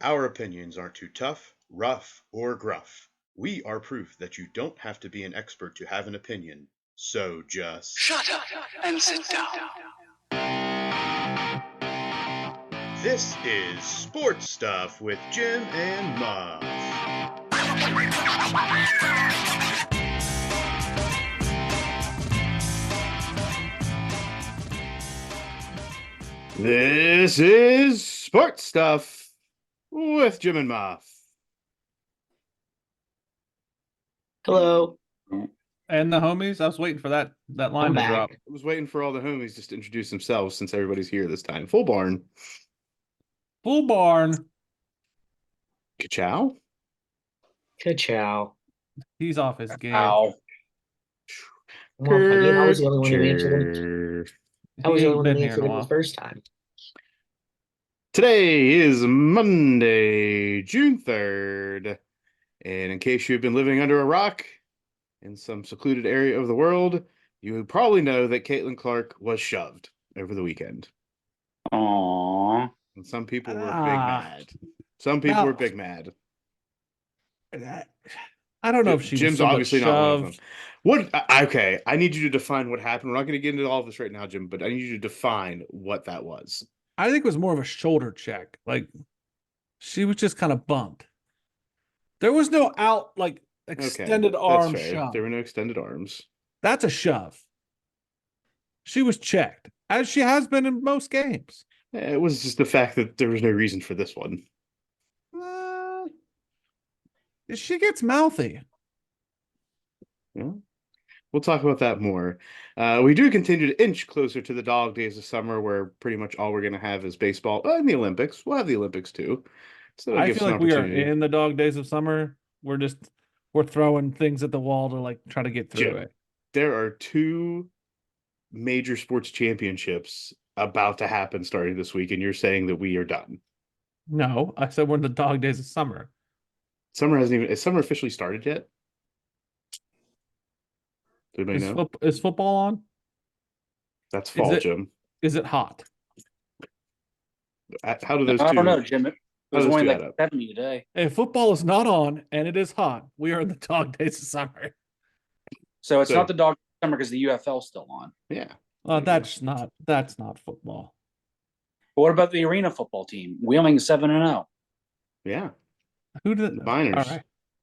Our opinions aren't too tough, rough, or gruff. We are proof that you don't have to be an expert to have an opinion. So just Shut up and sit down. This is Sports Stuff with Jim and Muff. This is Sports Stuff with Jim and Muff. Hello. And the homies, I was waiting for that line I'm to back. drop. I was waiting for all the homies just to introduce themselves since everybody's here this time. Full barn. Full barn. Ka-chow? Ka-chow. He's off his game. Ow. Well, again, I was the only one who answered it. I was the only one who answered it the first time. Today is Monday, June 3rd. And in case you've been living under a rock in some secluded area of the world, you probably know that Caitlin Clark was shoved over the weekend. Aww. And some people were big mad. Some people were big mad. I don't know if she Jim's was so obviously shoved. not one of them. What? Okay, I need you to define what happened. We're not going to get into all of this right now, Jim, but I need you to define what that was. I think it was more of a shoulder check. Like, she was just kind of bumped. There was no extended arm shove. There were no extended arms. That's a shove. She was checked, as she has been in most games. It was just the fact that there was no reason for this one. She gets mouthy. Yeah. We'll talk about that more. We do continue to inch closer to the dog days of summer where pretty much all we're going to have is baseball. And the Olympics. We'll have the Olympics too. So I feel like we are in the dog days of summer. We're throwing things at the wall to try to get through it. There are two major sports championships about to happen starting this week, and you're saying that we are done. No, I said we're in the dog days of summer. Is summer officially started yet? Does anybody know? Is football on? That's fall, Jim. Is it hot? How do those two? I don't know, Jim. It was only like 70 today. If football is not on and it is hot, we are in the dog days of summer. So it's not the dog days of summer because the UFL's still on. Yeah. That's not football. But what about the arena football team? Wyoming 7-0. Yeah. Who did the Miners?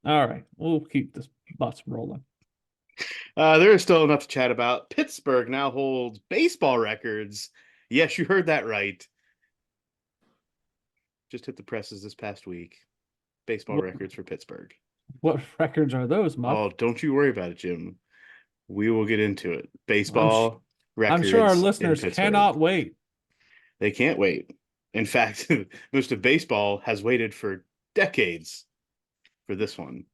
All right. We'll keep this bus rolling. There is still enough to chat about. Pittsburgh now holds baseball records. Yes, you heard that right. Just hit the presses this past week. Baseball records for Pittsburgh. What records are those, Muff? Oh, don't you worry about it, Jim. We will get into it. Baseball records. I'm sure our listeners cannot wait. They can't wait. In fact, most of baseball has waited for decades for this one.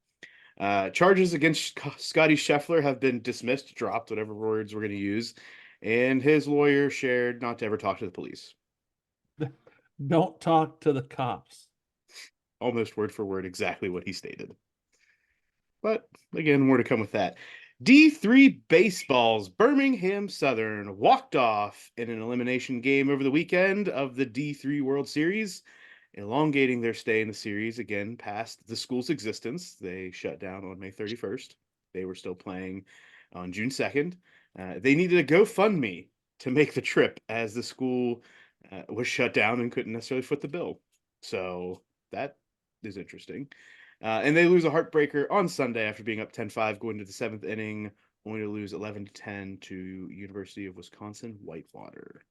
Charges against Scottie Scheffler have been dismissed, dropped, whatever words we're going to use. And his lawyer shared not to ever talk to the police. Don't talk to the cops. Almost word for word, exactly what he stated. But again, more to come with that. D3 Baseball's Birmingham Southern walked off in an elimination game over the weekend of the D3 World Series, elongating their stay in the series again past the school's existence. They shut down on May 31st. They were still playing on June 2nd. They needed a GoFundMe to make the trip as the school was shut down and couldn't necessarily foot the bill. So that is interesting. And they lose a heartbreaker on Sunday after being up 10-5 going to the seventh inning, only to lose 11-10 to University of Wisconsin Whitewater.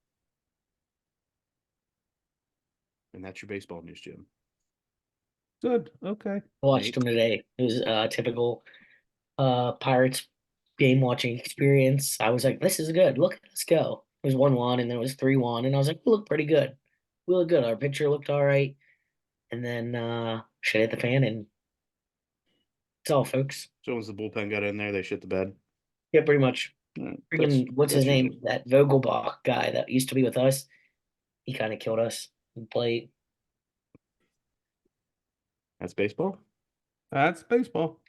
And that's your baseball news, Jim. Good. Okay. I watched them today. It was a typical Pirates game watching experience. I was like, this is good. Look, let's go. It was 1-1 and then it was 3-1. And I was like, we look pretty good. We look good. Our pitcher looked all right. And then shit hit the fan and that's all, folks. So once the bullpen got in there, they shit the bed. Yeah, pretty much. Freaking, what's his name? That Vogelbach guy that used to be with us. He kind of killed us and played. That's baseball? That's baseball.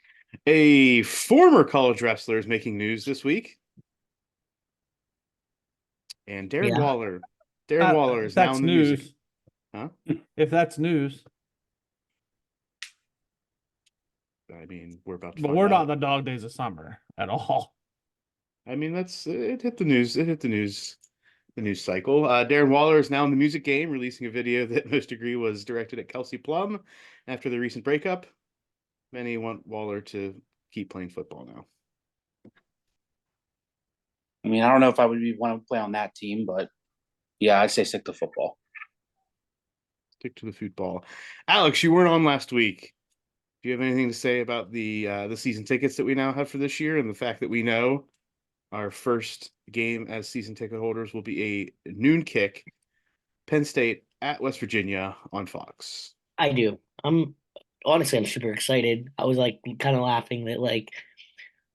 A former college wrestler is making news this week. And Darren Waller. Darren Waller is now in the news. Huh? If that's news. I mean, we're about to But find we're not out. the dog days of summer at all. I mean, it hit the news. It hit the news cycle. Darren Waller is now in the music game, releasing a video that most agree was directed at Kelsey Plum after the recent breakup. Many want Waller to keep playing football now. I mean, I don't know if I would want to play on that team, but yeah, I'd say stick to football. Stick to the football. Alex, you weren't on last week. Do you have anything to say about the season tickets that we now have for this year and the fact that we know our first game as season ticket holders will be a noon kick, Penn State at West Virginia on Fox? I do. I'm super excited. I was like kind of laughing that like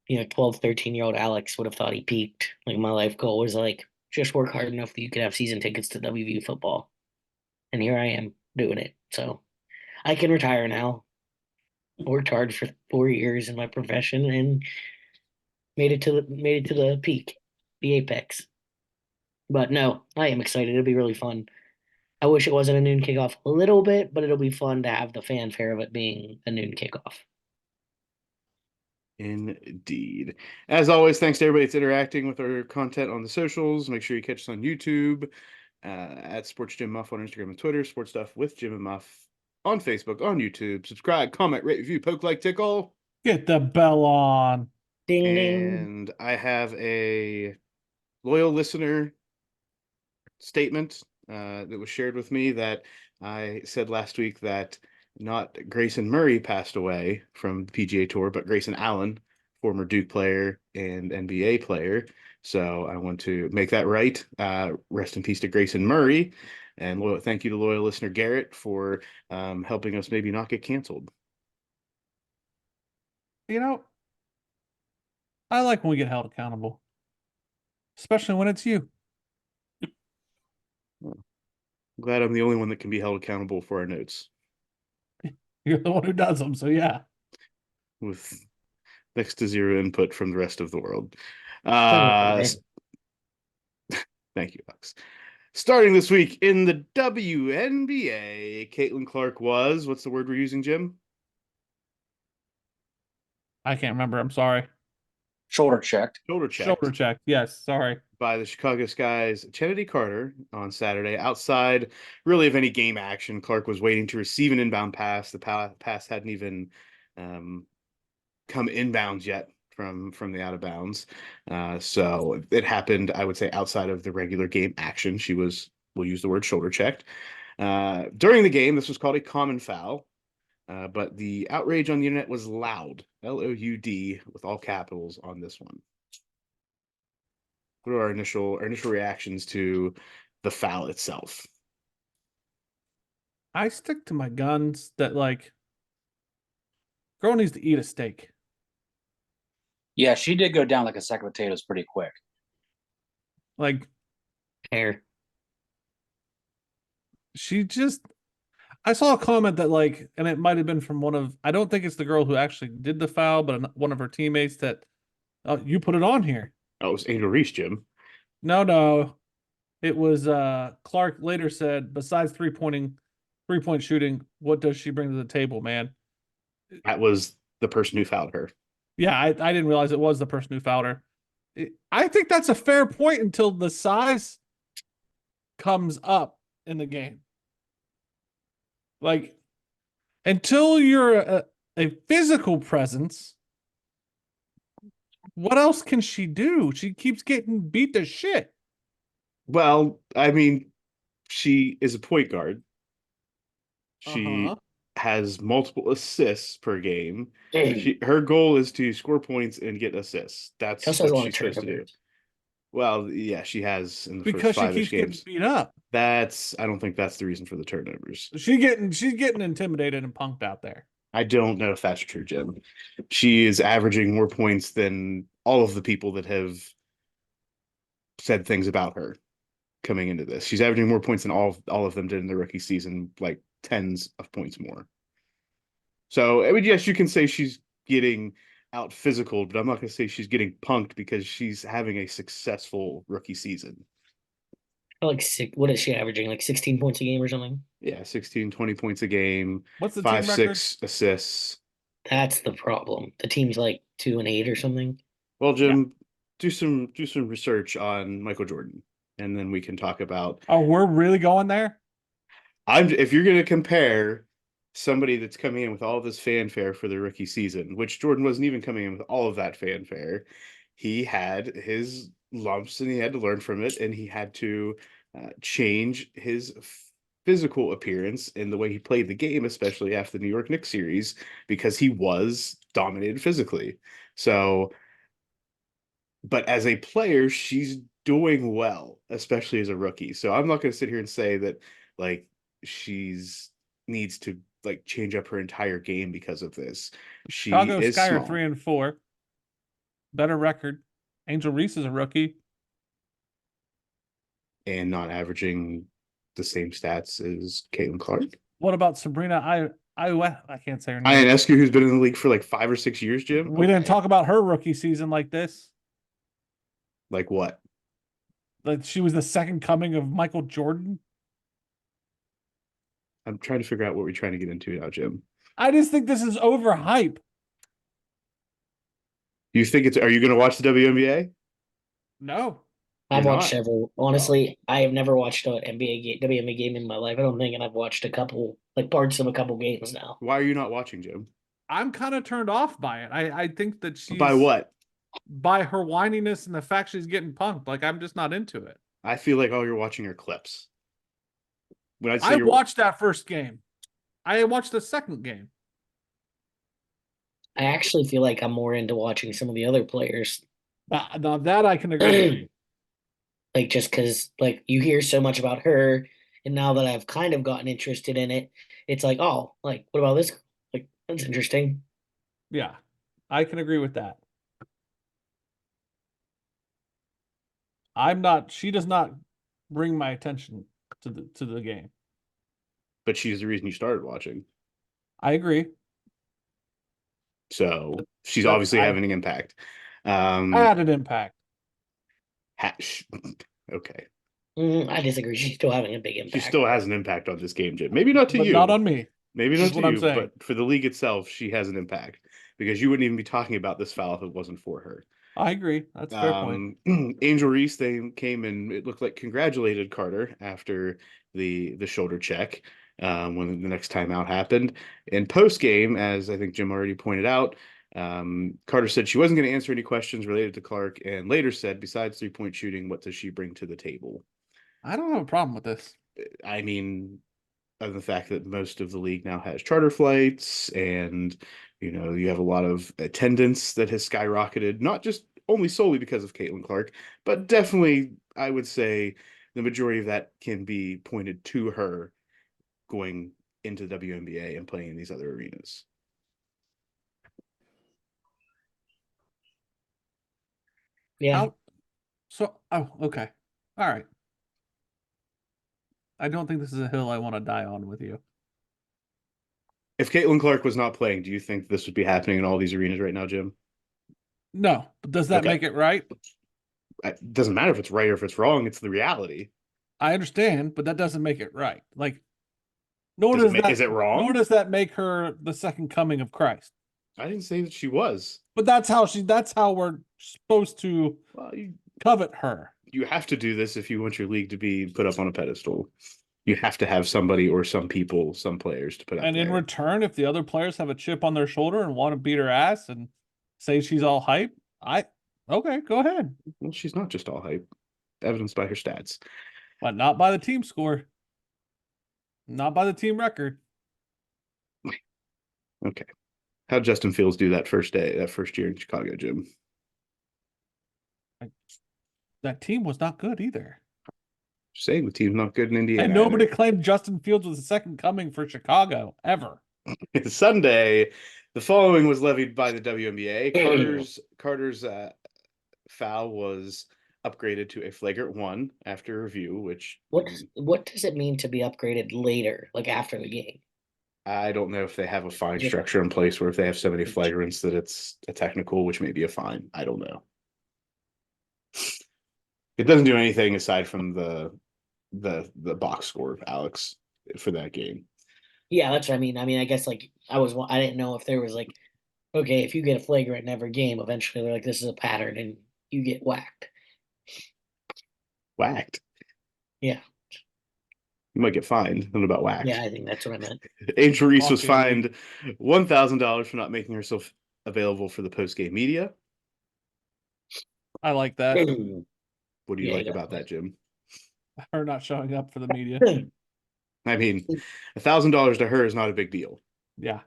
12, 13-year-old Alex would have thought he peaked. Like my life goal was like just work hard enough that you could have season tickets to WVU football. And here I am doing it. So I can retire now. Worked hard for 4 years in my profession and made it to the peak, the apex. But no, I am excited. It'll be really fun. I wish it wasn't a noon kickoff a little bit, but it'll be fun to have the fanfare of it being a noon kickoff. Indeed. As always, thanks to everybody that's interacting with our content on the socials. Make sure you catch us on YouTube, at Sports Jim Muff on Instagram and Twitter, Sports Stuff with Jim and Muff on Facebook, on YouTube. Subscribe, comment, rate, review, poke, like, tickle. Get the bell on. Ding ding. And I have a loyal listener statement that was shared with me that I said last week that not Grayson Murray passed away from the PGA Tour, but Grayson Allen, former Duke player and NBA player. So I want to make that right. Rest in peace to Grayson Murray. And thank you to loyal listener Garrett for helping us maybe not get canceled. I like when we get held accountable, especially when it's you. I'm glad I'm the only one that can be held accountable for our notes. You're the one who does them, so yeah. With next to zero input from the rest of the world. Thank you, Alex. Starting this week in the WNBA, Caitlin Clark was, what's the word we're using, Jim? I can't remember. I'm sorry. Shoulder checked. Shoulder checked. Shoulder check. Yes, sorry. By the Chicago Sky's Chennedy Carter on Saturday. Outside, really, of any game action, Clark was waiting to receive an inbound pass. The pass hadn't even come inbounds yet from the out of bounds. So it happened, I would say, outside of the regular game action. We'll use the word shoulder checked. During the game, this was called a common foul. But the outrage on the internet was loud, LOUD, with all capitals on this one. What are our initial reactions to the foul itself? I stick to my guns that girl needs to eat a steak. Yeah, she did go down like a sack of potatoes pretty quick. Hair. I saw a comment that and it might have been from I don't think it's the girl who actually did the foul, but one of her teammates that, you put it on here. Oh, it was Angel Reese, Jim. No. It was Clark later said, besides 3-point shooting, what does she bring to the table, man? That was the person who fouled her. Yeah, I didn't realize it was the person who fouled her. I think that's a fair point until the size comes up in the game. Until you're a physical presence, what else can she do? She keeps getting beat to shit. Well, I mean, she is a point guard. She has multiple assists per game. Her goal is to score points and get assists. That's what she's supposed to do. Well, yeah, she has in the first 5 games. Because she keeps getting beat up. I don't think that's the reason for the turnovers. She's getting intimidated and punked out there. I don't know if that's true, Jim. She is averaging more points than all of the people that have said things about her coming into this. She's averaging more points than all of them did in the rookie season, like tens of points more. So, I mean, yes, you can say she's getting out physical, but I'm not going to say she's getting punked because she's having a successful rookie season. What is she averaging? 16 points a game or something? Yeah, 16, 20 points a game. What's the 5, team record? 6 assists. That's the problem. The team's like 2-8 or something. Well, Jim, do some research on Michael Jordan, and then we can talk about. Oh, we're really going there? If you're going to compare somebody that's coming in with all this fanfare for the rookie season, which Jordan wasn't even coming in with all of that fanfare, he had his lumps and he had to learn from it, and he had to change his physical appearance and the way he played the game, especially after the New York Knicks series, because he was dominated physically. So, but as a player, she's doing well, especially as a rookie. So I'm not going to sit here and say that like she's needs to like change up her entire game because of this. She Chicago is Sky are small 3-4. Better record. Angel Reese is a rookie. and not averaging the same stats as Caitlin Clark. What about Sabrina I can't say her name. Ionescu, who's been in the league for like 5 or 6 years, Jim. We didn't talk about her rookie season like this. Like what? Like she was the second coming of Michael Jordan. I'm trying to figure out what we're trying to get into now, Jim. I just think this is overhype. You think it's? Are you going to watch the WNBA? No. I've You're watched not? several. Honestly, I have never watched an NBA game, WNBA game in my life. I don't think, and I've watched a couple, like parts of a couple games now. Why are you not watching, Jim? I'm kind of turned off by it. I think that she's By what? By her whininess and the fact she's getting punked. Like I'm just not into it. I feel like all you're watching are clips. When I say I you're watched that first game. I watched the second game. I actually feel like I'm more into watching some of the other players. Now that I can agree. Like just because like you hear so much about her, and now that I've kind of gotten interested in it, it's like, oh, like what about this? Like that's interesting. Yeah, I can agree with that. She does not bring my attention to the game. but she's the reason you started watching. I agree. So she's But obviously having an impact. Had an impact. Okay. I disagree. She's still having a big impact. She still has an impact on this game, Jim. Maybe not to But you. not on me. Maybe That's not to what I'm you, saying. but for the league itself, she has an impact because you wouldn't even be talking about this foul if it wasn't for her. I agree. That's a fair point. Angel Reese, they came and it looked like congratulated Carter after the shoulder check when the next timeout happened. In post game, as I think Jim already pointed out, Carter said she wasn't going to answer any questions related to Clark, and later said, besides 3-point shooting, what does she bring to the table? I don't have a problem with this. I mean, other than the fact that most of the league now has charter flights, and you have a lot of attendance that has skyrocketed, not just only solely because of Caitlin Clark, but definitely I would say the majority of that can be pointed to her going into the WNBA and playing in these other arenas. Yeah. Okay. All right. I don't think this is a hill I want to die on with you. If Caitlin Clark was not playing, do you think this would be happening in all these arenas right now, Jim? No, but does that Okay. make it right? It doesn't matter if it's right or if it's wrong. It's the reality. I understand, but that doesn't make it right. Like, nor does that. Is it wrong? Nor does that make her the second coming of Christ. I didn't say that she was. But that's how we're supposed to Well, covet her. you have to do this if you want your league to be put up on a pedestal. You have to have somebody or some people, some players to put up And in there. return, if the other players have a chip on their shoulder and want to beat her ass and say she's all hype, okay, go ahead. Well, she's not just all hype, evidenced by her stats. But not by the team score. Not by the team record. Okay. How'd Justin Fields do that first year in Chicago, Jim? That team was not good either. Saying the team's not good in Indiana. And nobody claimed Justin Fields was the second coming for Chicago ever. Sunday, the following was levied by the WNBA. Carter's foul was upgraded to a flagrant 1 after review, which what does it mean to be upgraded later, like after the game? I don't know if they have a fine structure in place where if they have so many flagrants that it's a technical, which may be a fine. I don't know. It doesn't do anything aside from the box score, Alex, for that game. Yeah, that's what I mean. I guess like I didn't know if there was like okay, if you get a flagrant in every game, eventually they're like, this is a pattern, and you get whacked. Whacked. Yeah, You might get fined. I don't know about whacked. yeah, I think that's what I meant. Angel Reese was Mafia league. fined $1,000 for not making herself available for the post-game media. I like that. What do you Yeah, like you about that, Jim? Her not showing up for the media. I mean, $1,000 to her is not a big deal. Yeah.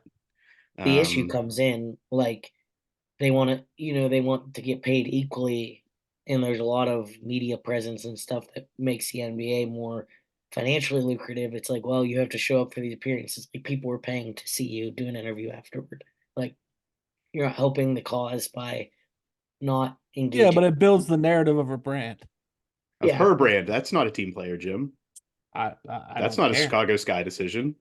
The issue Um, comes in, like, they want to, they want to get paid equally, and there's a lot of media presence and stuff that makes the NBA more financially lucrative. It's like, well, you have to show up for these appearances. Like, people are paying to see you do an interview afterward. Like, you're not helping the cause by not engaging. Yeah, but it builds the narrative of her brand. of Yeah. her brand, that's not a team player, Jim. I That's don't not a care. Chicago Sky decision.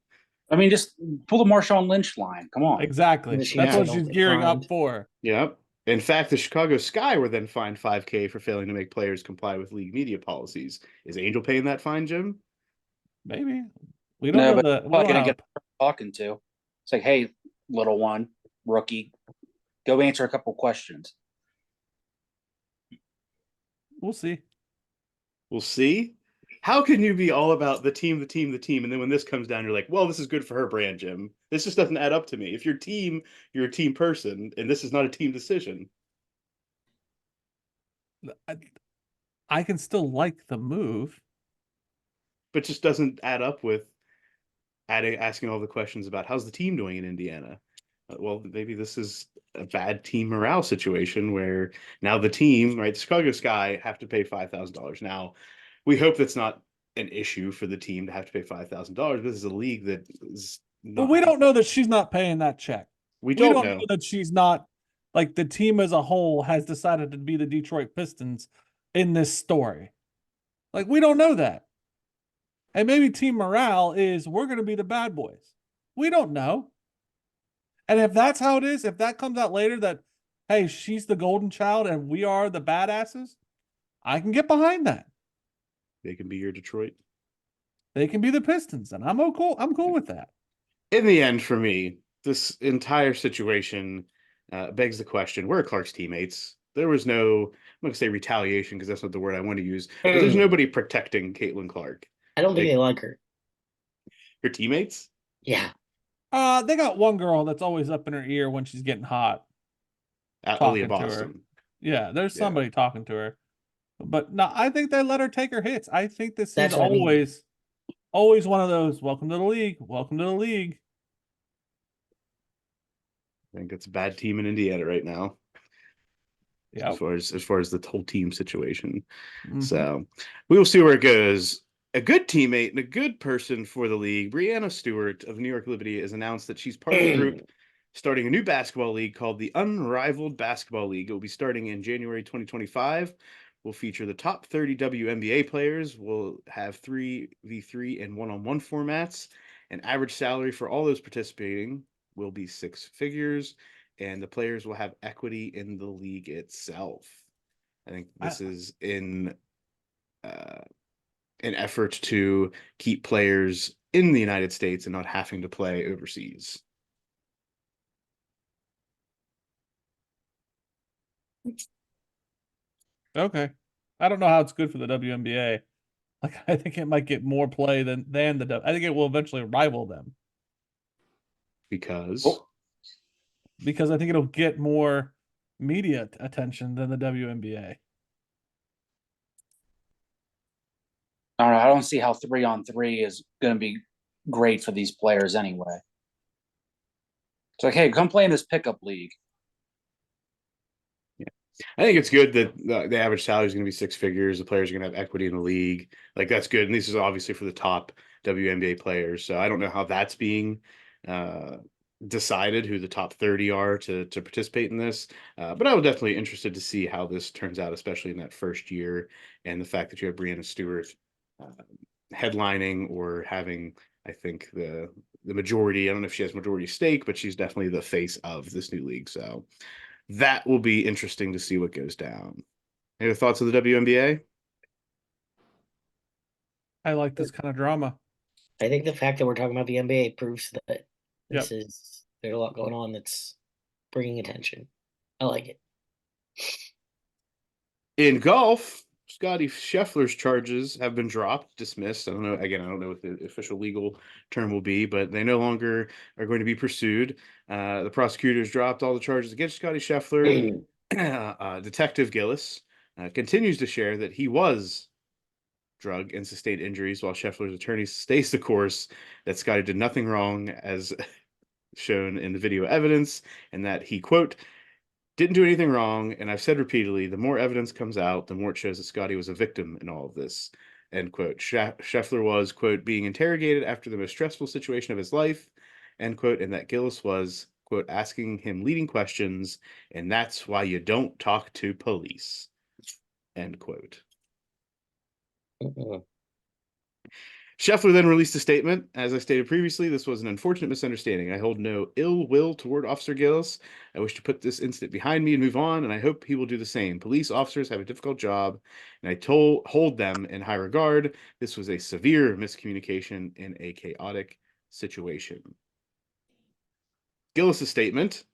I mean, just pull the Marshawn Lynch line. Come on. Exactly. She That's also what don't she's get gearing fined. up for. Yep. In fact, the Chicago Sky were then fined $5,000 for failing to make players comply with league media policies. Is Angel paying that fine, Jim? Maybe. We don't No, know but the we probably don't gonna have, get talking to. It's like, hey, little one, rookie, go answer a couple questions. we'll see. We'll see. How can you be all about the team, and then when this comes down, you're like, well, this is good for her brand, Jim. This just doesn't add up to me. If you're team, you're a team person, and this is not a team decision. I can still like the move. But just doesn't add up with asking all the questions about how's the team doing in Indiana. Well, maybe this is a bad team morale situation where now the team, right, the Chicago Sky have to pay $5,000. Now, we hope that's not an issue for the team to have to pay $5,000. This is a league that is But not. we don't know that she's not paying that check. We We don't don't know. know that she's not, like, the team as a whole has decided to be the Detroit Pistons in this story. Like, we don't know that. And maybe team morale is we're going to be the bad boys. We don't know. And if that's how it is, if that comes out later that, hey, she's the golden child and we are the badasses, I can get behind that. They can be your Detroit. They can be the Pistons, and I'm cool. I'm cool with that. In the end, for me, this entire situation begs the question: where are Clark's teammates? There was no, I'm going to say retaliation because that's not the word I want to use, but there's nobody protecting Caitlin Clark. I don't think they like her. Her teammates? Yeah. They got one girl that's always up in her ear when she's getting hot. Aaliyah Talking to her. Boston. Yeah, there's Yeah. somebody talking to her. But no, I think they let her take her hits. I think this That's is what I mean. always one of those, welcome to the league. Welcome to the league. I think it's a bad team in Indiana right now. Yeah. As far as the whole team situation. Mhm. So we will see where it goes. A good teammate and a good person for the league, Brianna Stewart of New York Liberty, has announced that she's part of a group starting a new basketball league called the Unrivaled Basketball League. It will be starting in January 2025. Will feature the top 30 WNBA players. We'll have 3v3 and one-on-one formats. An average salary for all those participating will be 6 figures, and the players will have equity in the league itself. I think this is in an effort to keep players in the United States and not having to play overseas. Okay. I don't know how it's good for the WNBA. Like, I think it might get more play than I think it will eventually rival them Because because I think it'll get more media attention than the WNBA. I don't know. I don't see how 3-on-3 is going to be great for these players anyway. It's like, hey, come play in this pickup league. I think it's good that the average salary is going to be 6 figures. The players are going to have equity in the league. Like, that's good. And this is obviously for the top WNBA players. So I don't know how that's being decided, who the top 30 are to participate in this. But I was definitely interested to see how this turns out, especially in that first year. And the fact that you have Brianna Stewart headlining or having, I think, the majority. I don't know if she has majority stake, but she's definitely the face of this new league. So that will be interesting to see what goes down. Any thoughts of the WNBA? I like this kind of drama. I think the fact that we're talking about the NBA proves that Yep. there's a lot going on that's bringing attention. I like it. In golf, Scottie Scheffler's charges have been dropped, dismissed. I don't know. Again, I don't know what the official legal term will be, but they no longer are going to be pursued. The prosecutors dropped all the charges against Scottie Scheffler. Detective Gillis continues to share that he was drug and sustained injuries, while Scheffler's attorney stays the course that Scottie did nothing wrong, as shown in the video evidence, and that he, quote, didn't do anything wrong. And I've said repeatedly, the more evidence comes out, the more it shows that Scottie was a victim in all of this, end quote. Scheffler was, quote, being interrogated after the most stressful situation of his life, end quote, and that Gillis was, quote, asking him leading questions, and that's why you don't talk to police, end quote. Scheffler then released a statement. As I stated previously, this was an unfortunate misunderstanding. I hold no ill will toward Officer Gillis. I wish to put this incident behind me and move on, and I hope he will do the same. Police officers have a difficult job, and I hold them in high regard. This was a severe miscommunication in a chaotic situation. Gillis' statement.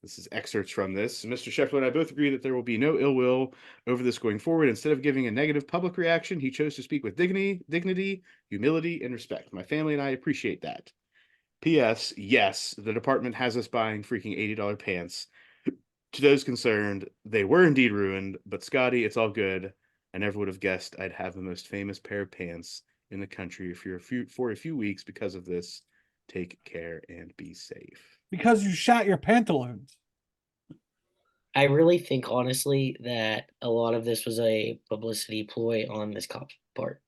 This is excerpts from this. Mr. Scheffler and I both agree that there will be no ill will over this going forward. Instead of giving a negative public reaction, he chose to speak with dignity, humility, and respect. My family and I appreciate that. P.S. Yes, the department has us buying freaking $80 pants. To those concerned, they were indeed ruined, but Scottie, it's all good. I never would have guessed I'd have the most famous pair of pants in the country for a few weeks because of this. Take care and be safe. Because you shot your pantaloons. I really think, honestly, that a lot of this was a publicity ploy on this cop's part.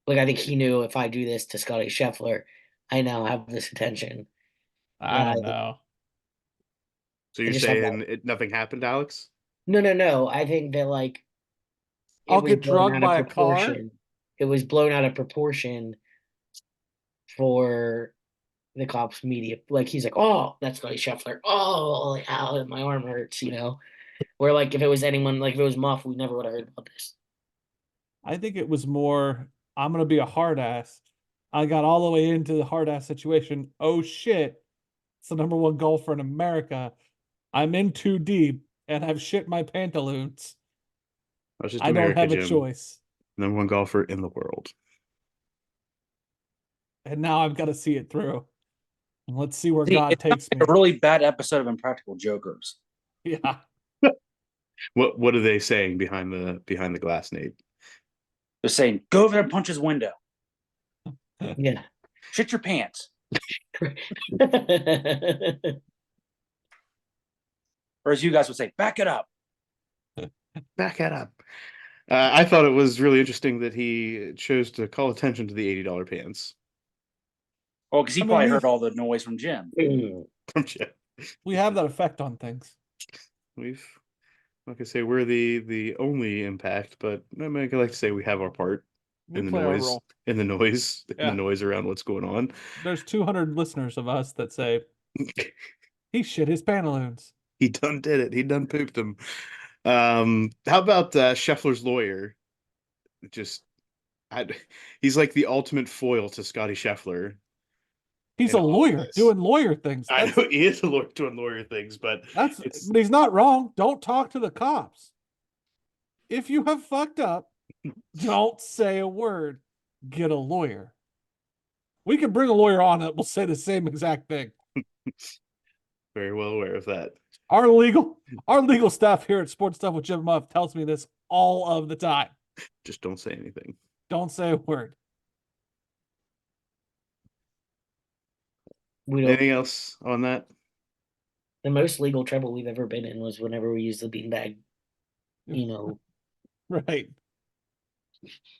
Like, I think he knew, if I do this to Scottie Scheffler, I now have this attention. I don't know. So you're saying nothing happened, Alex? No. I think that, like, I'll get drugged by a car. It was blown out of proportion for the cops' media. Like, he's like, oh, that's Scottie Scheffler. Oh, like, ow, my arm hurts, you know? Where, like, if it was anyone, like, if it was Muff, we never would have heard about this. I think it was more, I'm going to be a hard ass. I got all the way into the hard ass situation. Oh, shit. It's the #1 golfer in America. I'm in too deep, and I've shit my pantaloons. I don't have a choice. #1 golfer in the world. And now I've got to see it through. Let's see where God takes me. A really bad episode of Impractical Jokers. Yeah. What are they saying behind the glass, Nate? They're saying, go over there and punch his window. Yeah. Shit your pants. Or as you guys would say, back it up. Back it up. I thought it was really interesting that he chose to call attention to the $80 pants. Well, because he probably heard all the noise from Jim. From Jim. We have that effect on things. Like I say, we're the only impact, but I like to say we have our part in the noise around what's going on. There's 200 listeners of us that say he shit his pantaloons. He done did it. He done pooped them. How about Scheffler's lawyer? He's like the ultimate foil to Scottie Scheffler. He's a lawyer doing lawyer things. I know he is a lawyer doing lawyer things, but but he's not wrong. Don't talk to the cops. If you have fucked up, don't say a word. Get a lawyer. We can bring a lawyer on that will say the same exact thing. Very well aware of that. Our legal staff here at Sports Stuff with Jim Muff tells me this all of the time. Just don't say anything. Don't say a word. Anything else on that? The most legal trouble we've ever been in was whenever we used the beanbag, Right.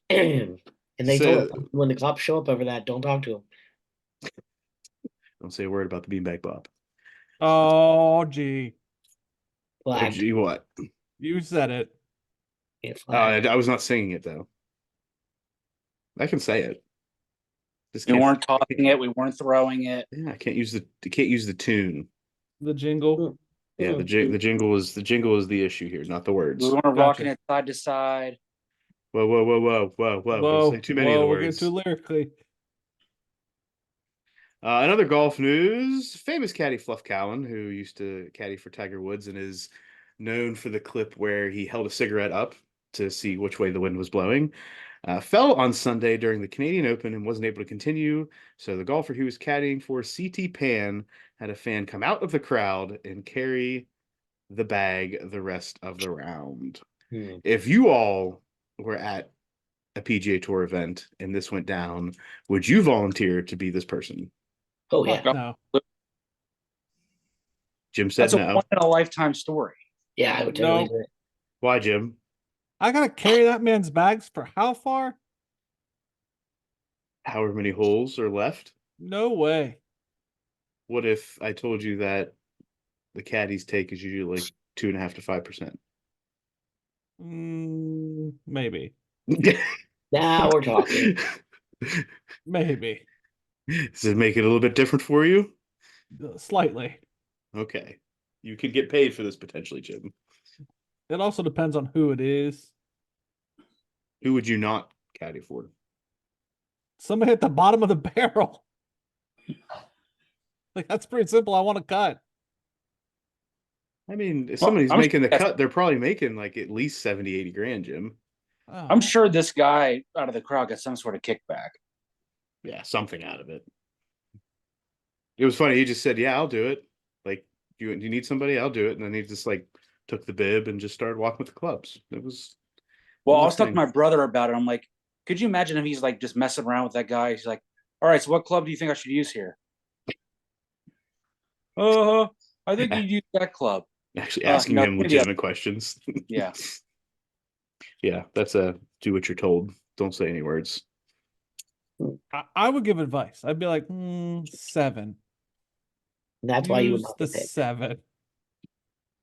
And they told us, when the cops show up over that, don't talk to them. Don't say a word about the beanbag Bob. Oh, gee. Flagged. Oh, gee, what? You said it. I was not singing it, though. I can say it. We weren't talking it. We weren't throwing it. Yeah, I can't use the tune. The jingle. Yeah, the jingle is the issue here, not the words. We weren't rocking it side to side. Whoa! Don't say too many of the we're words. getting too lyrically. In other golf news, famous caddy Fluff Cowan, who used to caddy for Tiger Woods and is known for the clip where he held a cigarette up to see which way the wind was blowing, fell on Sunday during the Canadian Open and wasn't able to continue. So the golfer he was caddying for, CT Pan, had a fan come out of the crowd and carry the bag the rest of the round. If you all were at a PGA Tour event and this went down, would you volunteer to be this person? Oh yeah, Fuck, No. Jim said That's a no. once in a lifetime story. yeah, I would totally No. do it. Why, Jim? I gotta carry that man's bags for how far? However many holes are left. No way. What if I told you that the caddy's take is usually like 2.5 to 5%? Maybe. Now we're talking. Maybe. Does it make it a little bit different for you? Slightly. Okay. You could get paid for this potentially, Jim. It also depends on who it is. Who would you not caddy for? Somebody at the bottom of the barrel. Like, that's pretty simple. I want to cut. I mean, if Well, somebody's I'm making the sure cut, they're probably making like at least 70, 80 grand, Jim. Oh. I'm sure this guy out of the crowd got some sort of kickback. Yeah, something out of it. It was funny. He just said, "Yeah, I'll do it." Like, you need somebody? I'll do it. And then he just like took the bib and just started walking with the clubs. It was Well, It I was was a talking to thing. my brother about it. I'm like, could you imagine if he's like just messing around with that guy? He's like, all right, so what club do you think I should use here? I think you'd use that club. actually asking No, him maybe legitimate questions. yeah. Yeah, that's a do what you're told. Don't say any words. I would give advice. I'd be like, 7. And that's why you would Use not the get picked. 7.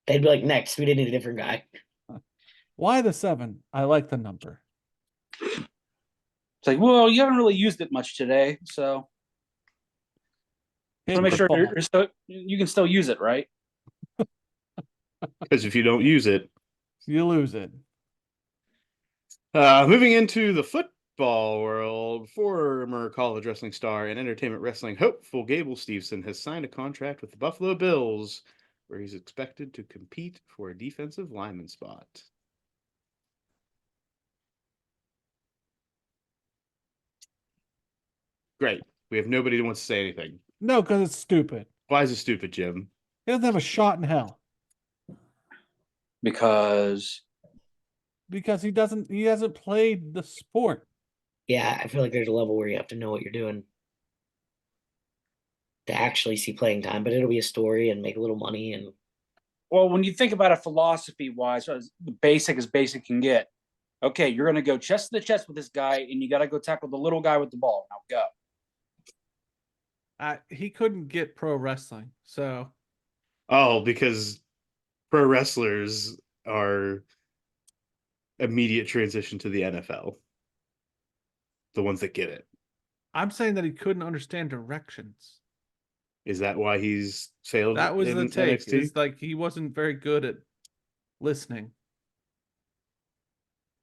They'd be like, next, we didn't need a different guy. Why the 7? I like the number. It's like, well, you haven't really used it much today, so Hit make the sure ball. you can still use it, right? Because if you don't use it, You lose it. moving into the football world, former college wrestling star and entertainment wrestling hopeful Gable Steveson has signed a contract with the Buffalo Bills, where he's expected to compete for a defensive lineman spot. Great. We have nobody who wants to say anything. No, because it's stupid. Why is it stupid, Jim? He doesn't have a shot in hell Because because he hasn't played the sport. Yeah, I feel like there's a level where you have to know what you're doing to actually see playing time, but it'll be a story and make a little money. And well, when you think about it philosophy wise, the basic as basic can get. Okay, you're gonna go chest to chest with this guy, and you gotta go tackle the little guy with the ball. Now go. He couldn't get pro wrestling, so Oh, because pro wrestlers are immediate transition to the NFL. The ones that get it. I'm saying that he couldn't understand directions. Is that why he's failed That was in the take. NXT? It's like he wasn't very good at listening.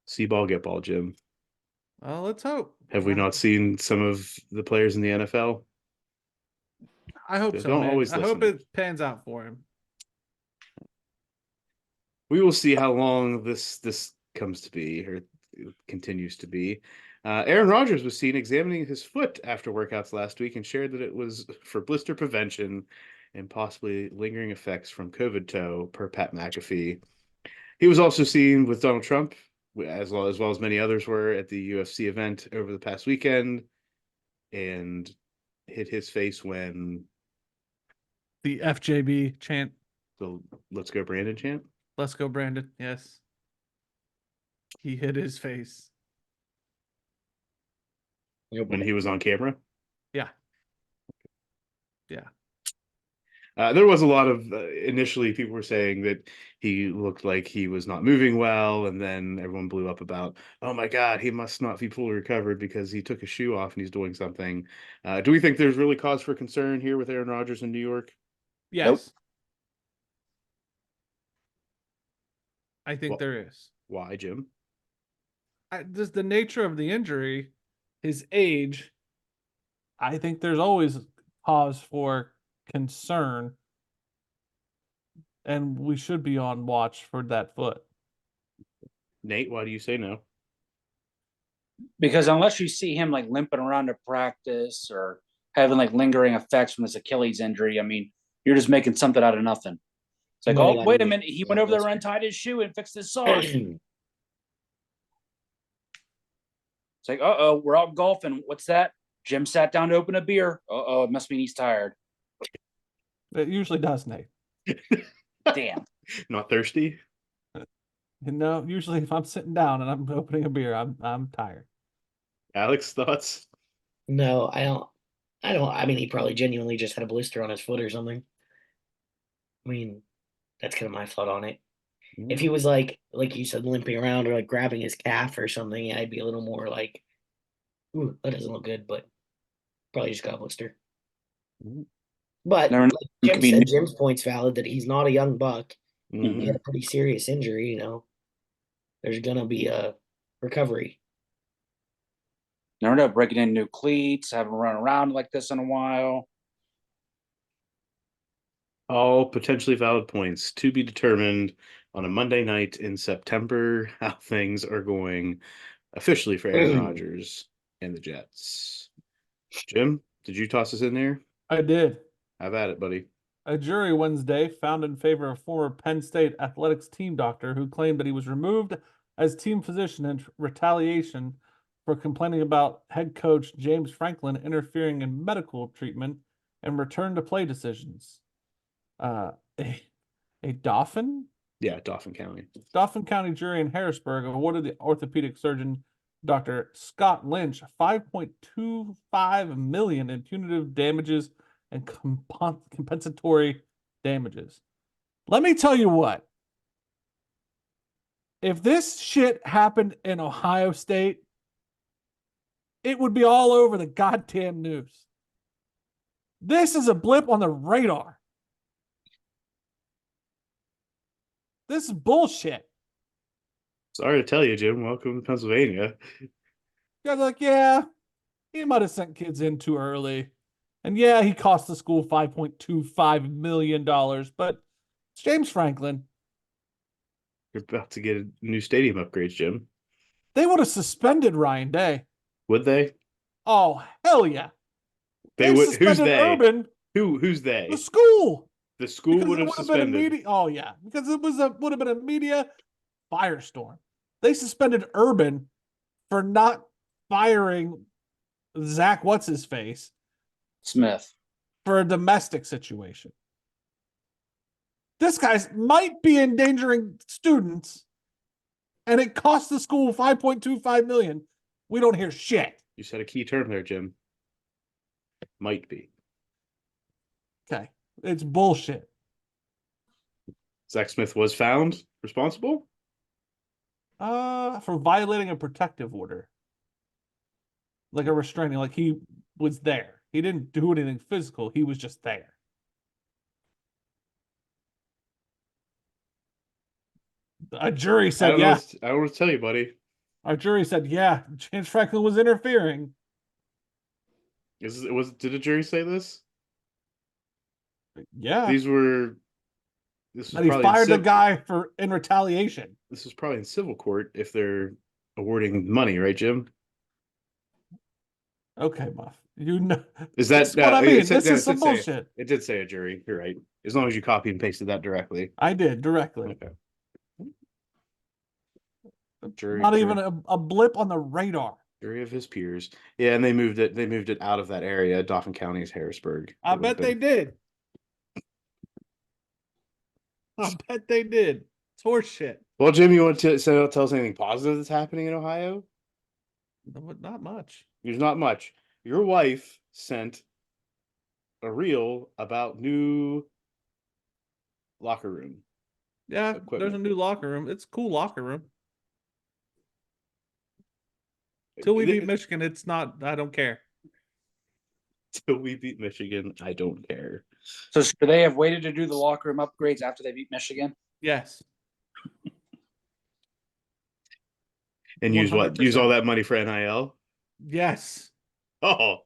See ball, get ball, Jim. Well, let's hope. Have we not seen some of the players in the NFL? I hope They so, don't man. always I hope listen. it pans out for him. We will see how long this comes to be or continues to be. Aaron Rodgers was seen examining his foot after workouts last week and shared that it was for blister prevention and possibly lingering effects from COVID toe, per Pat McAfee. He was also seen with Donald Trump, as well as many others were at the UFC event over the past weekend, and hit his face when The FJB chant. the "Let's Go Brandon" chant. Let's go, Brandon. Yes. He hit his face. When he was on camera. Yeah. Yeah. There was a lot of initially people were saying that he looked like he was not moving well, and then everyone blew up about, oh my God, he must not be fully recovered because he took his shoe off and he's doing something. Do we think there's really cause for concern here with Aaron Rodgers in New York? Yes. Nope. I think Well- there is. Why, Jim? Just the nature of the injury, his age. I think there's always cause for concern, and we should be on watch for that foot. Nate, why do you say no? Because unless you see him like limping around to practice or having like lingering effects from this Achilles injury, I mean, you're just making something out of nothing. It's like, Might have oh, got wait a an- minute. He went over there and untied his shoe and fixed his sock. It's like, we're out golfing. What's that? Jim sat down to open a beer. It must mean he's tired. It usually does, Nate. Damn. Not thirsty? No, usually if I'm sitting down and I'm opening a beer, I'm tired. Alex, thoughts? No, I don't. I mean, he probably genuinely just had a blister on his foot or something. I mean, that's kind of my thought on it. If he was like you said, limping around or like grabbing his calf or something, I'd be a little more like, ooh, that doesn't look good, but probably just got a blister. But Never know. like It Jim could be said, new. Jim's point's valid that he's not a young buck. Mhm. He had a pretty serious injury, you know. There's gonna be a recovery. Never know. Breaking in new cleats, haven't run around like this in a while. All potentially valid points to be determined on a Monday night in September how things are going officially for Aaron Rodgers and the Jets. Jim, did you toss us in there? I did. Have at it, buddy. A jury Wednesday found in favor of former Penn State athletics team doctor who claimed that he was removed as team physician in retaliation for complaining about head coach James Franklin interfering in medical treatment and return to play decisions. A Dauphin Yeah, Dauphin County. County jury in Harrisburg awarded the orthopedic surgeon Dr. Scott Lynch $5.25 million in punitive damages and compensatory damages. Let me tell you what. If this shit happened in Ohio State, it would be all over the goddamn news. This is a blip on the radar. This is bullshit. Sorry to tell you, Jim. Welcome to Pennsylvania. You guys are like, yeah, he might have sent kids in too early. And yeah, he cost the school $5.25 million, but it's James Franklin. You're about to get a new stadium upgrades, Jim. They would have suspended Ryan Day. Would they? Oh, hell yeah. They would. Who's suspended they? Urban, Who's they? the school. The school Because would it have would have been a suspended. media. Oh yeah, because it would have been a media firestorm. They suspended Urban for not firing Zach what's his face Smith. for a domestic situation. This guy might be endangering students, and it cost the school $5.25 million. We don't hear shit. You said a key term there, Jim. Might be. Okay, it's bullshit. Zach Smith was found responsible. For violating a protective order, like a restraining. Like he was there. He didn't do anything physical. He was just there. A jury I said, don't know. yeah. I don't want to tell you, buddy. Our jury said, yeah, James Franklin was interfering. Did a jury say this? Yeah. This was That he probably fired the guy in retaliation. This was probably in civil court if they're awarding money, right, Jim? Okay, Muff. You know, Is that that's what I mean? This is some did say- bullshit. It did say a jury. You're right. As long as you copy and pasted that directly. I did directly. Okay. Jury, Not even a blip on the radar. jury of his peers. Yeah, and they moved it. They moved it out of that area. Dauphin County is Harrisburg. I bet they did. I bet they did. It's horse shit. Well, Jim, you want to tell us anything positive that's happening in Ohio? But not much. There's not much. Your wife sent a about new locker room. Yeah, Equipment. there's a new locker room. It's a cool locker room. Till we beat Michigan, it's not. I don't care. Till we beat Michigan, I don't care. So should they have waited to do the locker room upgrades after they beat Michigan? Yes. And use what? 100%. Use all that money for NIL? Yes. Oh,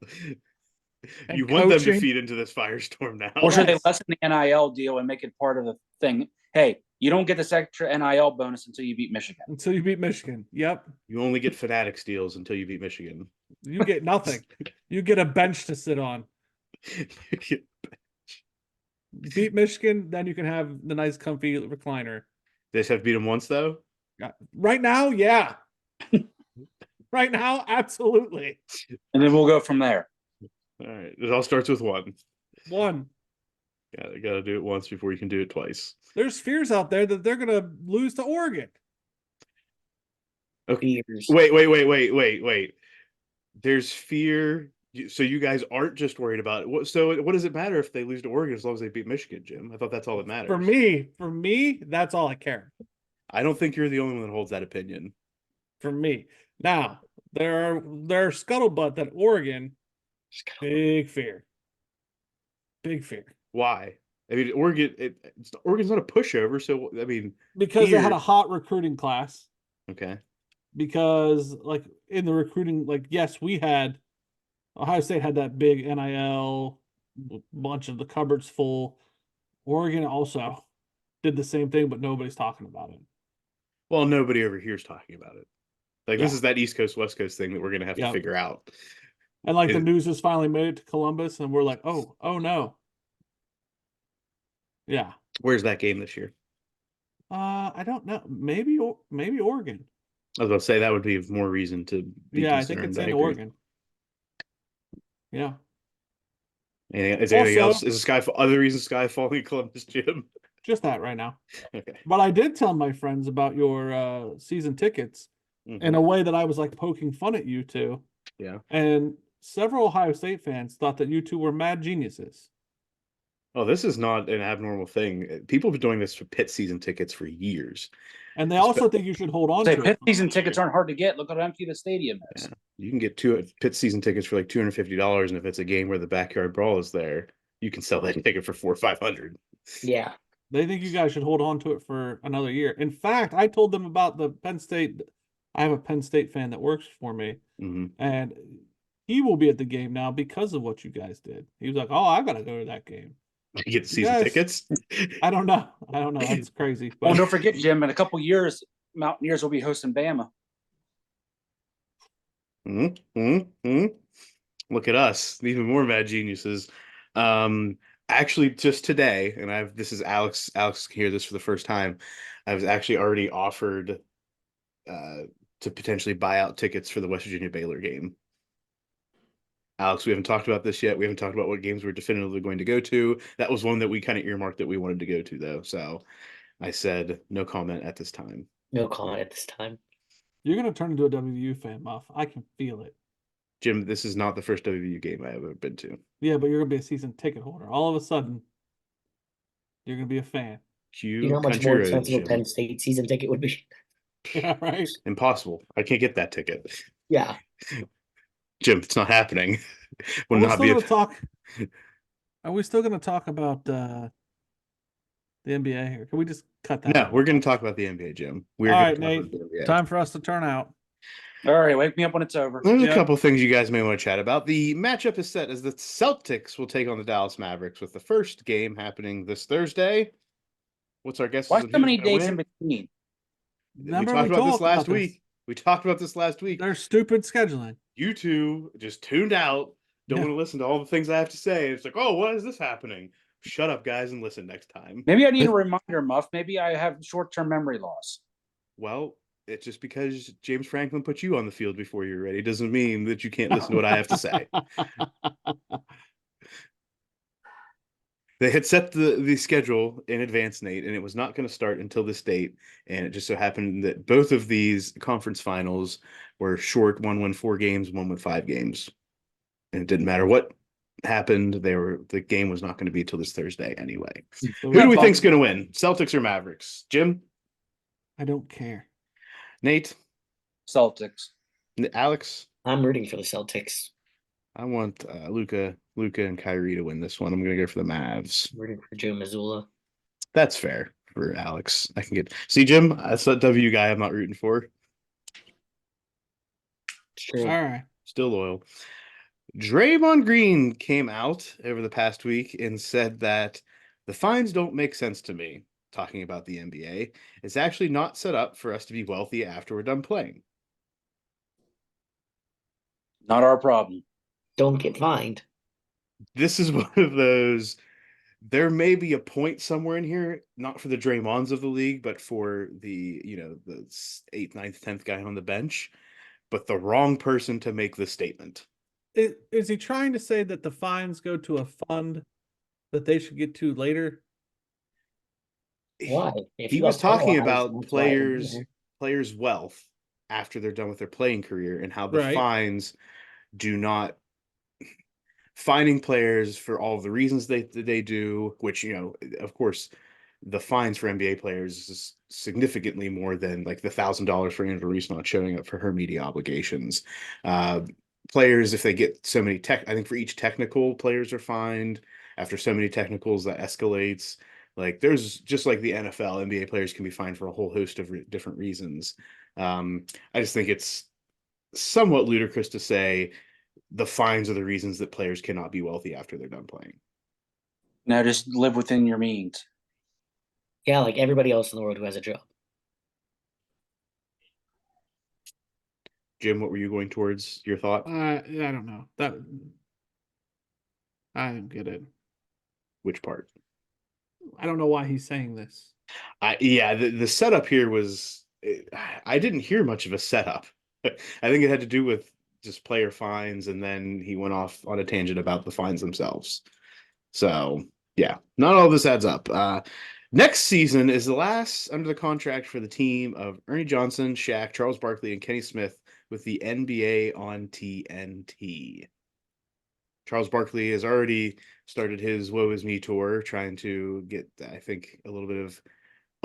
And You want them to coaching. feed into this firestorm now. Or should they Yes. lessen the NIL deal and make it part of the thing? Hey, you don't get this extra NIL bonus until you beat Michigan. Until you beat Michigan. Yep. You only get Fanatics deals until you beat Michigan. You get nothing. You get a bench to sit on. Beat Michigan, then you can have the nice comfy recliner. They just have to beat them once, though? Right now, yeah. Right now, absolutely. And then we'll go from there. All right. It all starts with one. One. Yeah, you got to do it once before you can do it twice. There's fears out there that they're going to lose to Oregon. Okay. Fears. Wait. There's fear. So you guys aren't just worried about it. So what does it matter if they lose to Oregon as long as they beat Michigan, Jim? I thought that's all that matters. For me, that's all I care. I don't think you're the only one that holds that opinion. For me. Now, there are scuttlebutt that Oregon, big fear. Big fear. Why? I mean, Oregon's not a pushover, so I mean, Because they had a hot recruiting class. okay. Because like in the recruiting, like yes, we had Ohio State had that big NIL bunch of the cupboards full. Oregon also did the same thing, but nobody's talking about it. Well, nobody over here is talking about it. Like this Yeah. is that East Coast West Coast thing that we're gonna have to Yeah. figure out. And like the It- news has finally made it to Columbus, and we're like, oh no. Yeah. Where's that game this year? I don't know. Maybe Oregon. I was about to say that would be more reason to be Yeah, I think concerned. it's I in agree. Oregon. Yeah. Is there anything Also- else? Is the sky other reason sky falling in Columbus, Jim? Just that right now. Okay. But I did tell my friends about your season tickets Mhm. in a way that I was like poking fun at you two. Yeah. And several Ohio State fans thought that you two were mad geniuses. Oh, this is not an abnormal thing. People have been doing this for Pitt season tickets for years. And they also think you should hold on Say to Pitt it. season tickets aren't hard to get. Look how empty the stadium is. Yeah. You can get two Pitt season tickets for like $250, and if it's a game where the backyard brawl is there, you can sell that ticket for $400 or $500. Yeah. They think you guys should hold on to it for another year. In fact, I told them about the Penn State. I have a Penn State fan that works for me, Mm-hmm. and he will be at the game now because of what you guys did. He was like, "Oh, I gotta go to that game." You get the season Yes. tickets. I don't know. That's crazy. Well, But don't forget, Jim, in a couple years, Mountaineers will be hosting Bama. Mm-hmm. Look at us, even more mad geniuses. Actually, just today, and this is Alex. Alex can hear this for the first time. I was actually already offered to potentially buy out tickets for the West Virginia Baylor game. Alex, we haven't talked about this yet. We haven't talked about what games we're definitively going to go to. That was one that we kind of earmarked that we wanted to go to, though. So I said no comment at this time. No comment at this time. you're gonna turn into a WVU fan, Muff. I can feel it. Jim, this is not the first WVU game I have ever been to. Yeah, but you're gonna be a season ticket holder. All of a sudden, you're gonna be a fan. Cue You know how much country more roads, expensive a Jim. Penn State season ticket would be? Yeah, right. Impossible. I can't get that ticket. Yeah. Jim, it's not happening. Will Are we not still be gonna talk? Are we still gonna talk about the NBA here? Can we just cut that? No, out? we're going to talk about the NBA, Jim. We're All gonna right, talk Nate. about the NBA. Time for us to turn out. All right, wake me up when it's over. There's Yep. a couple things you guys may want to chat about. The matchup is set as the Celtics will take on the Dallas Mavericks, with the first game happening this Thursday. What's our guess? Why on so who's many gonna days win? in between? Remember we talked about this talked last about week. We talked about this last week. There's stupid scheduling. You two just tuned out. Don't Yeah. want to listen to all the things I have to say. It's like, oh, why is this happening? Shut up, guys, and listen next time. Maybe I need a reminder, Muff. Maybe I have short-term memory loss. Well, it's just because James Franklin put you on the field before you're ready doesn't mean that you can't listen to what I have to say. They had set the schedule in advance, Nate, and it was not going to start until this date. And it just so happened that both of these conference finals were short. One won 4 games, one won 5 games. And it didn't matter what happened. The game was not going to be till this Thursday anyway. So Who do we talk- think's going to win? Celtics or Mavericks? Jim? I don't care. Nate? Celtics. Alex? I'm rooting for the Celtics. I want Luca and Kyrie to win this one. I'm going to go for the Mavs. I'm rooting for Joe Mazzulla. That's fair for Alex. I can get. See, Jim, that's that W guy I'm not rooting for. It's true. All right. Still loyal. Draymond Green came out over the past week and said that the fines don't make sense to me, talking about the NBA. It's actually not set up for us to be wealthy after we're done playing. Not our problem. Don't get fined. This is one of those. There may be a point somewhere in here, not for the Draymonds of the league, but for the eighth, ninth, 10th guy on the bench, but the wrong person to make the statement. Is he trying to say that the fines go to a fund that they should get to later? Why? If He you was got talking penalized, about that's why it's there. players' wealth after they're done with their playing career and how the Right. fines do not fining players for all of the reasons they do, which of course, the fines for NBA players is significantly more than like the $1,000 for Angela Reese not showing up for her media obligations. Uh, Players, if they get so many I think for each technical, players are fined. After so many technicals, that escalates. Like there's just like the NFL, NBA players can be fined for a whole host of different reasons. I just think it's somewhat ludicrous to say the fines are the reasons that players cannot be wealthy after they're done playing. Now just live within your means. Yeah, like everybody else in the world who has a job. Jim, what were you going towards? Your thought? I don't know. That I don't get it. Which part? I don't know why he's saying this. Yeah, the setup here was I didn't hear much of a setup. I think it had to do with just player fines, and then he went off on a tangent about the fines themselves. So yeah, not all this adds up. Next season is the last under the contract for the team of Ernie Johnson, Shaq, Charles Barkley, and Kenny Smith with the NBA on TNT. Charles Barkley has already started his Woe Is Me tour, trying to get, I think, a little bit of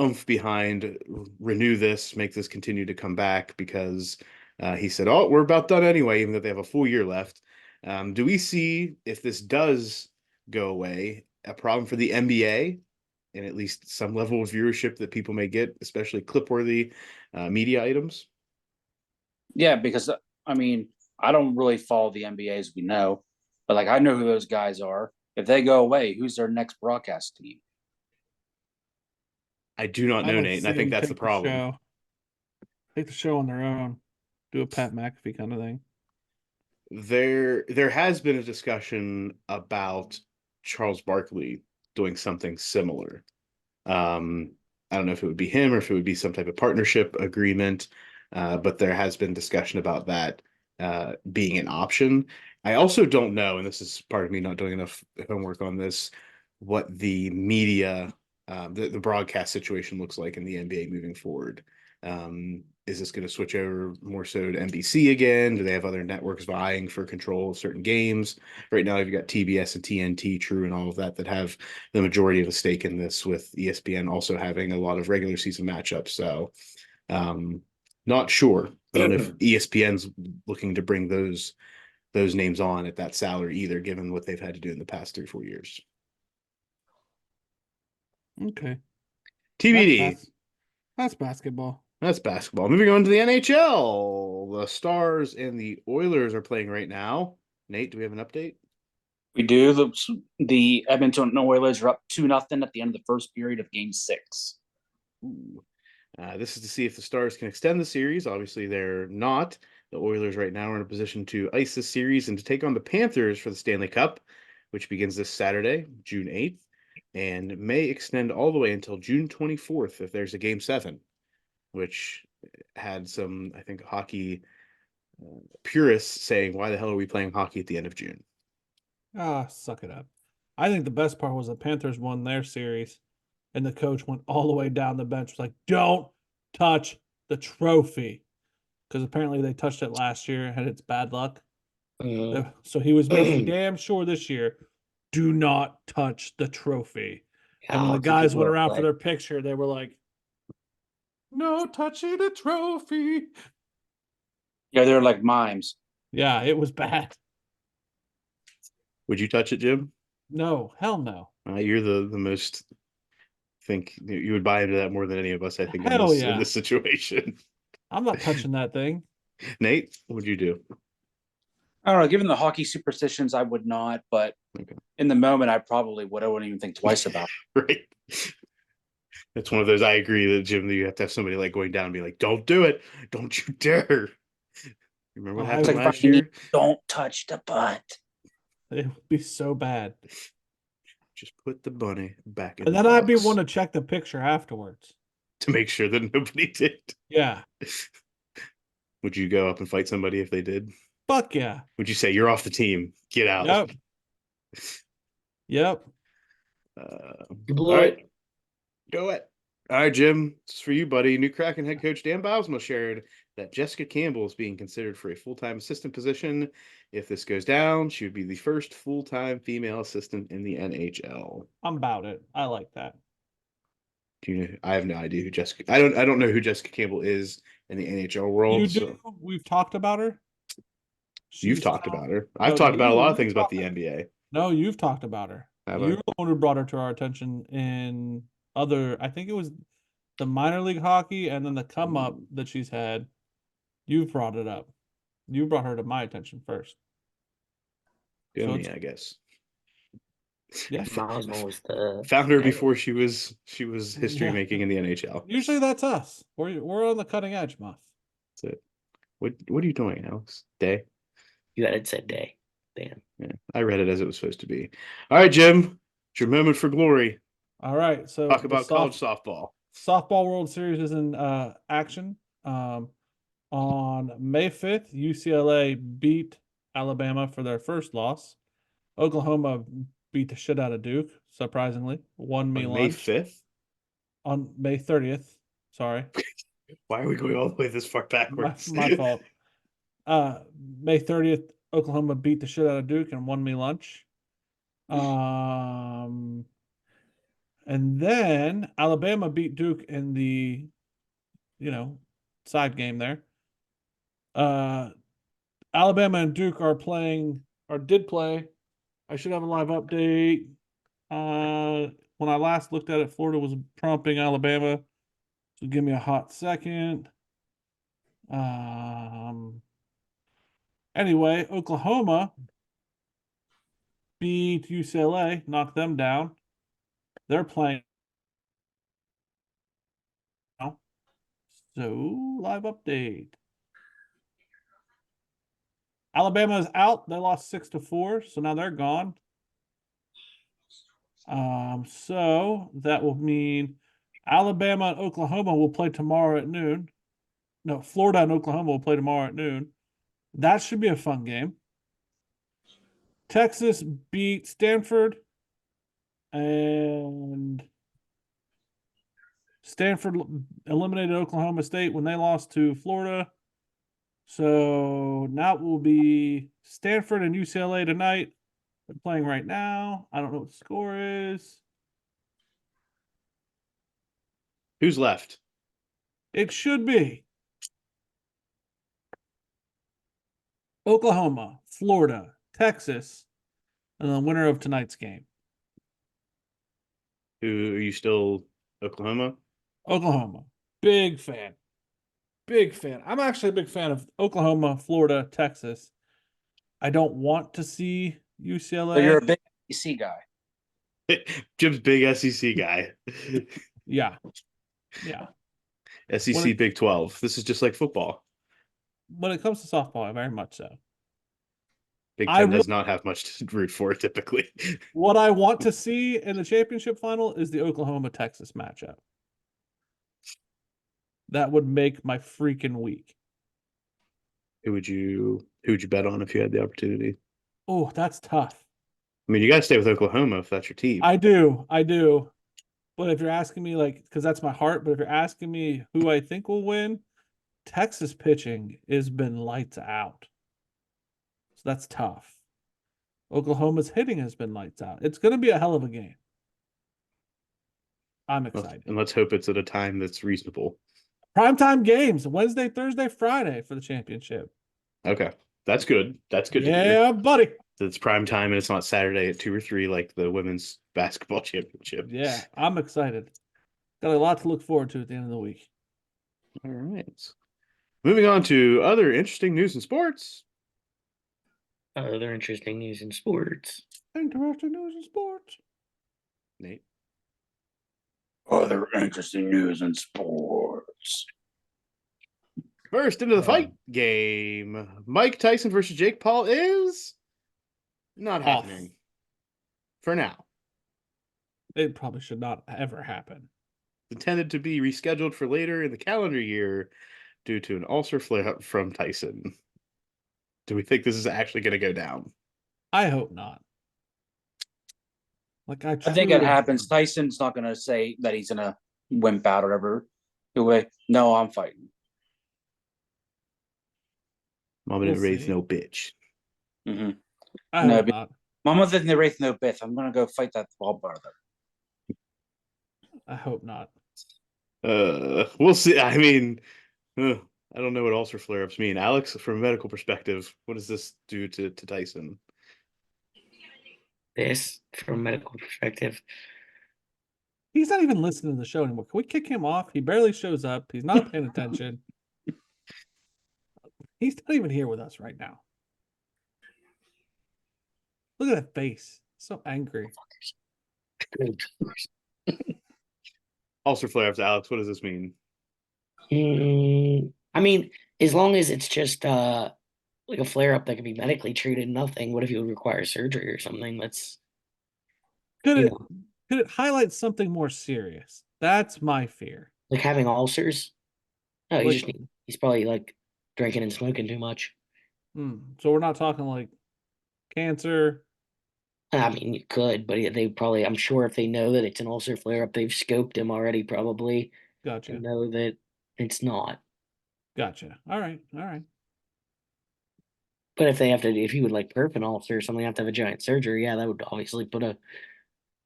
oomph behind, renew this, make this continue to come back because he said, "Oh, we're about done anyway," even though they have a full year left. Do we see, if this does go away, a problem for the NBA and at least some level of viewership that people may get, especially clip-worthy media items? Yeah, because I mean, I don't really follow the NBA as we know, but like I know who those guys are. If they go away, who's their next broadcast team? I do not I'd know, like to Nate, and I see think him that's the take the problem. show. Take the show on their own. Do a Pat McAfee kind of thing. There has been a discussion about Charles Barkley doing something similar. I don't know if it would be him or if it would be some type of partnership agreement, but there has been discussion about that being an option. I also don't know, and this is part of me not doing enough homework on this, what the media, the broadcast situation looks like in the NBA moving forward. Is this going to switch over more so to NBC again? Do they have other networks vying for control of certain games? Right now, you've got TBS and TNT, True, and all of that have the majority of a stake in this, with ESPN also having a lot of regular season matchups. So, not sure on if ESPN's looking to bring those names on at that salary either, given what they've had to do in the past 3 or 4 years. Okay. TBD. That's basketball. That's basketball. Moving on to the NHL. The Stars and the Oilers are playing right now. Nate, do we have an update? We do. The Edmonton Oilers are up 2-0 at the end of the first period of Game 6. Ooh. This is to see if the Stars can extend the series. Obviously, they're not. The Oilers right now are in a position to ice the series and to take on the Panthers for the Stanley Cup, which begins this Saturday, June 8th, and may extend all the way until June 24th if there's a Game 7, which had some, I think, hockey purists saying, why the hell are we playing hockey at the end of June? Suck it up. I think the best part was the Panthers won their series, and the coach went all the way down the bench, was like, "Don't touch the trophy," because apparently they touched it last year and it's bad luck. So he was making damn sure this year, do not touch the trophy. Yeah, And when the hockey guys people went are around for play. their picture, they were like, "No touching the trophy." Yeah, they're like mimes. Yeah, it was bad. Would you touch it, Jim? No, hell no. You're the most. I think you would buy into that more than any of us. I think Hell in yeah. this situation. I'm not touching that thing. Nate, what'd you do? I don't know. Given the hockey superstitions, I would not. But Okay. in the moment, I probably would. I wouldn't even think twice about it. Right. It's one of those. I agree that Jim, that you have to have somebody like going down and be like, "Don't do it! Don't you dare!" Remember what Oh, happened It's like last finding year? don't touch the butt. It would be so bad. Just put the bunny back in And the then I'd be box one to check the picture afterwards. to make sure that nobody did. Yeah. Would you go up and fight somebody if they did? Fuck yeah. Would you say you're off the team? Get out. Yep. Yep. You All blew right, it. go it. All right, Jim. This is for you, buddy. New Kraken head coach Dan Bylsma shared that Jessica Campbell is being considered for a full-time assistant position. If this goes down, she would be the first full-time female assistant in the NHL. I'm about it. I like that. Do you know? I have no idea who Jessica. I don't know who Jessica Campbell is in the NHL world. You do. So We've talked about her. you've She's talked top- about her. I've No, talked about a lot of you've things about talked- the NBA. No, you've talked about her. Have You're I? the one who brought her to our attention in other. I think it was the minor league hockey, and then the come up that she's had. You've brought it up. You brought her to my attention first. Good So me, it's- I guess. Miles was the Found her before she was history Yeah. making in the NHL. Usually that's us. We're on the cutting edge, Muff. That's it. What are you doing, Alex? Day? You had it said day. Damn. Yeah, I read it as it was supposed to be. All right, Jim. It's your moment for glory. All right. So Talk the about college softball. softball World Series is in action. On May 5th, UCLA beat Alabama for their first loss. Oklahoma beat the shit out of Duke, surprisingly. Won me On May lunch 5th? on May 30th. Sorry. Why are we going all the way this far backwards? My fault. May 30th, Oklahoma beat the shit out of Duke and won me lunch. And then Alabama beat Duke in the, side game there. Alabama and Duke are playing or did play. I should have a live update. When I last looked at it, Florida was trumping Alabama. So give me a hot second. Anyway, Oklahoma beat UCLA, knocked them down. They're playing now. So live update. Alabama is out. They lost 6-4, so now they're gone. So that will mean Alabama and Oklahoma will play tomorrow at noon. No, Florida and Oklahoma will play tomorrow at noon. That should be a fun game. Texas beat Stanford, and Stanford eliminated Oklahoma State when they lost to Florida. So now it will be Stanford and UCLA tonight. They're playing right now. I don't know what the score is. Who's left? It should be Oklahoma, Florida, Texas, and the winner of tonight's game. Who are you still Oklahoma? Oklahoma. Big fan. Big fan. I'm actually a big fan of Oklahoma, Florida, Texas. I don't want to see UCLA. So you're a big SEC guy. Jim's big SEC guy. Yeah. Yeah. SEC Big 12. This is just like football. When it comes to softball, very much so. Big 10 does not have much to root for typically. What I want to see in the championship final is the Oklahoma-Texas matchup. That would make my freaking week. Who would you bet on if you had the opportunity? Oh, that's tough. I mean, you got to stay with Oklahoma if that's your team. I do. But if you're asking me, because that's my heart, but if you're asking me who I think will win, Texas pitching has been lights out. So that's tough. Oklahoma's hitting has been lights out. It's going to be a hell of a game. I'm excited. And let's hope it's at a time that's reasonable. Primetime games, Wednesday, Thursday, Friday for the championship. Okay. That's good. That's good. Yeah, buddy. It's prime time and it's not Saturday at 2 or 3 like the women's basketball championship. Yeah, I'm excited. Got a lot to look forward to at the end of the week. All right. Moving on to other interesting news in sports. Other interesting news in sports. Interesting news in sports. Nate. Other interesting news in sports. First into the fight game. Mike Tyson versus Jake Paul is not Off. happening. For now. It probably should not ever happen. Intended to be rescheduled for later in the calendar year due to an ulcer flare-up from Tyson. Do we think this is actually going to go down? I hope not. Like I think it happens. Tyson's not going to say that he's going to wimp out or whatever. He'll be, no, I'm fighting. Mama didn't raise no bitch. Mm-hmm. I No, hope not. Mama didn't raise no bitch. I'm going to go fight that ball brother. I hope not. We'll see. I mean, I don't know what ulcer flare-ups mean. Alex, from a medical perspective, what does this do to Tyson? This, from a medical perspective, He's not even listening to the show anymore. Can we kick him off? He barely shows up. He's not paying attention. He's not even here with us right now. Look at that face. So angry. Ulcer flare-ups, Alex, what does this mean? I mean, as long as it's just like a flare up that can be medically treated, nothing. What if you would require surgery or something? That's Could you it know, could it highlight something more serious? That's my fear. like having ulcers. No, Like- he's probably like drinking and smoking too much. So we're not talking like cancer. I mean, you could, but they probably, I'm sure if they know that it's an ulcer flare up, they've scoped him already probably Gotcha. to know that it's not. Gotcha. All right. All right. But if he would like perf an ulcer or something, have to have a giant surgery, yeah, that would obviously put a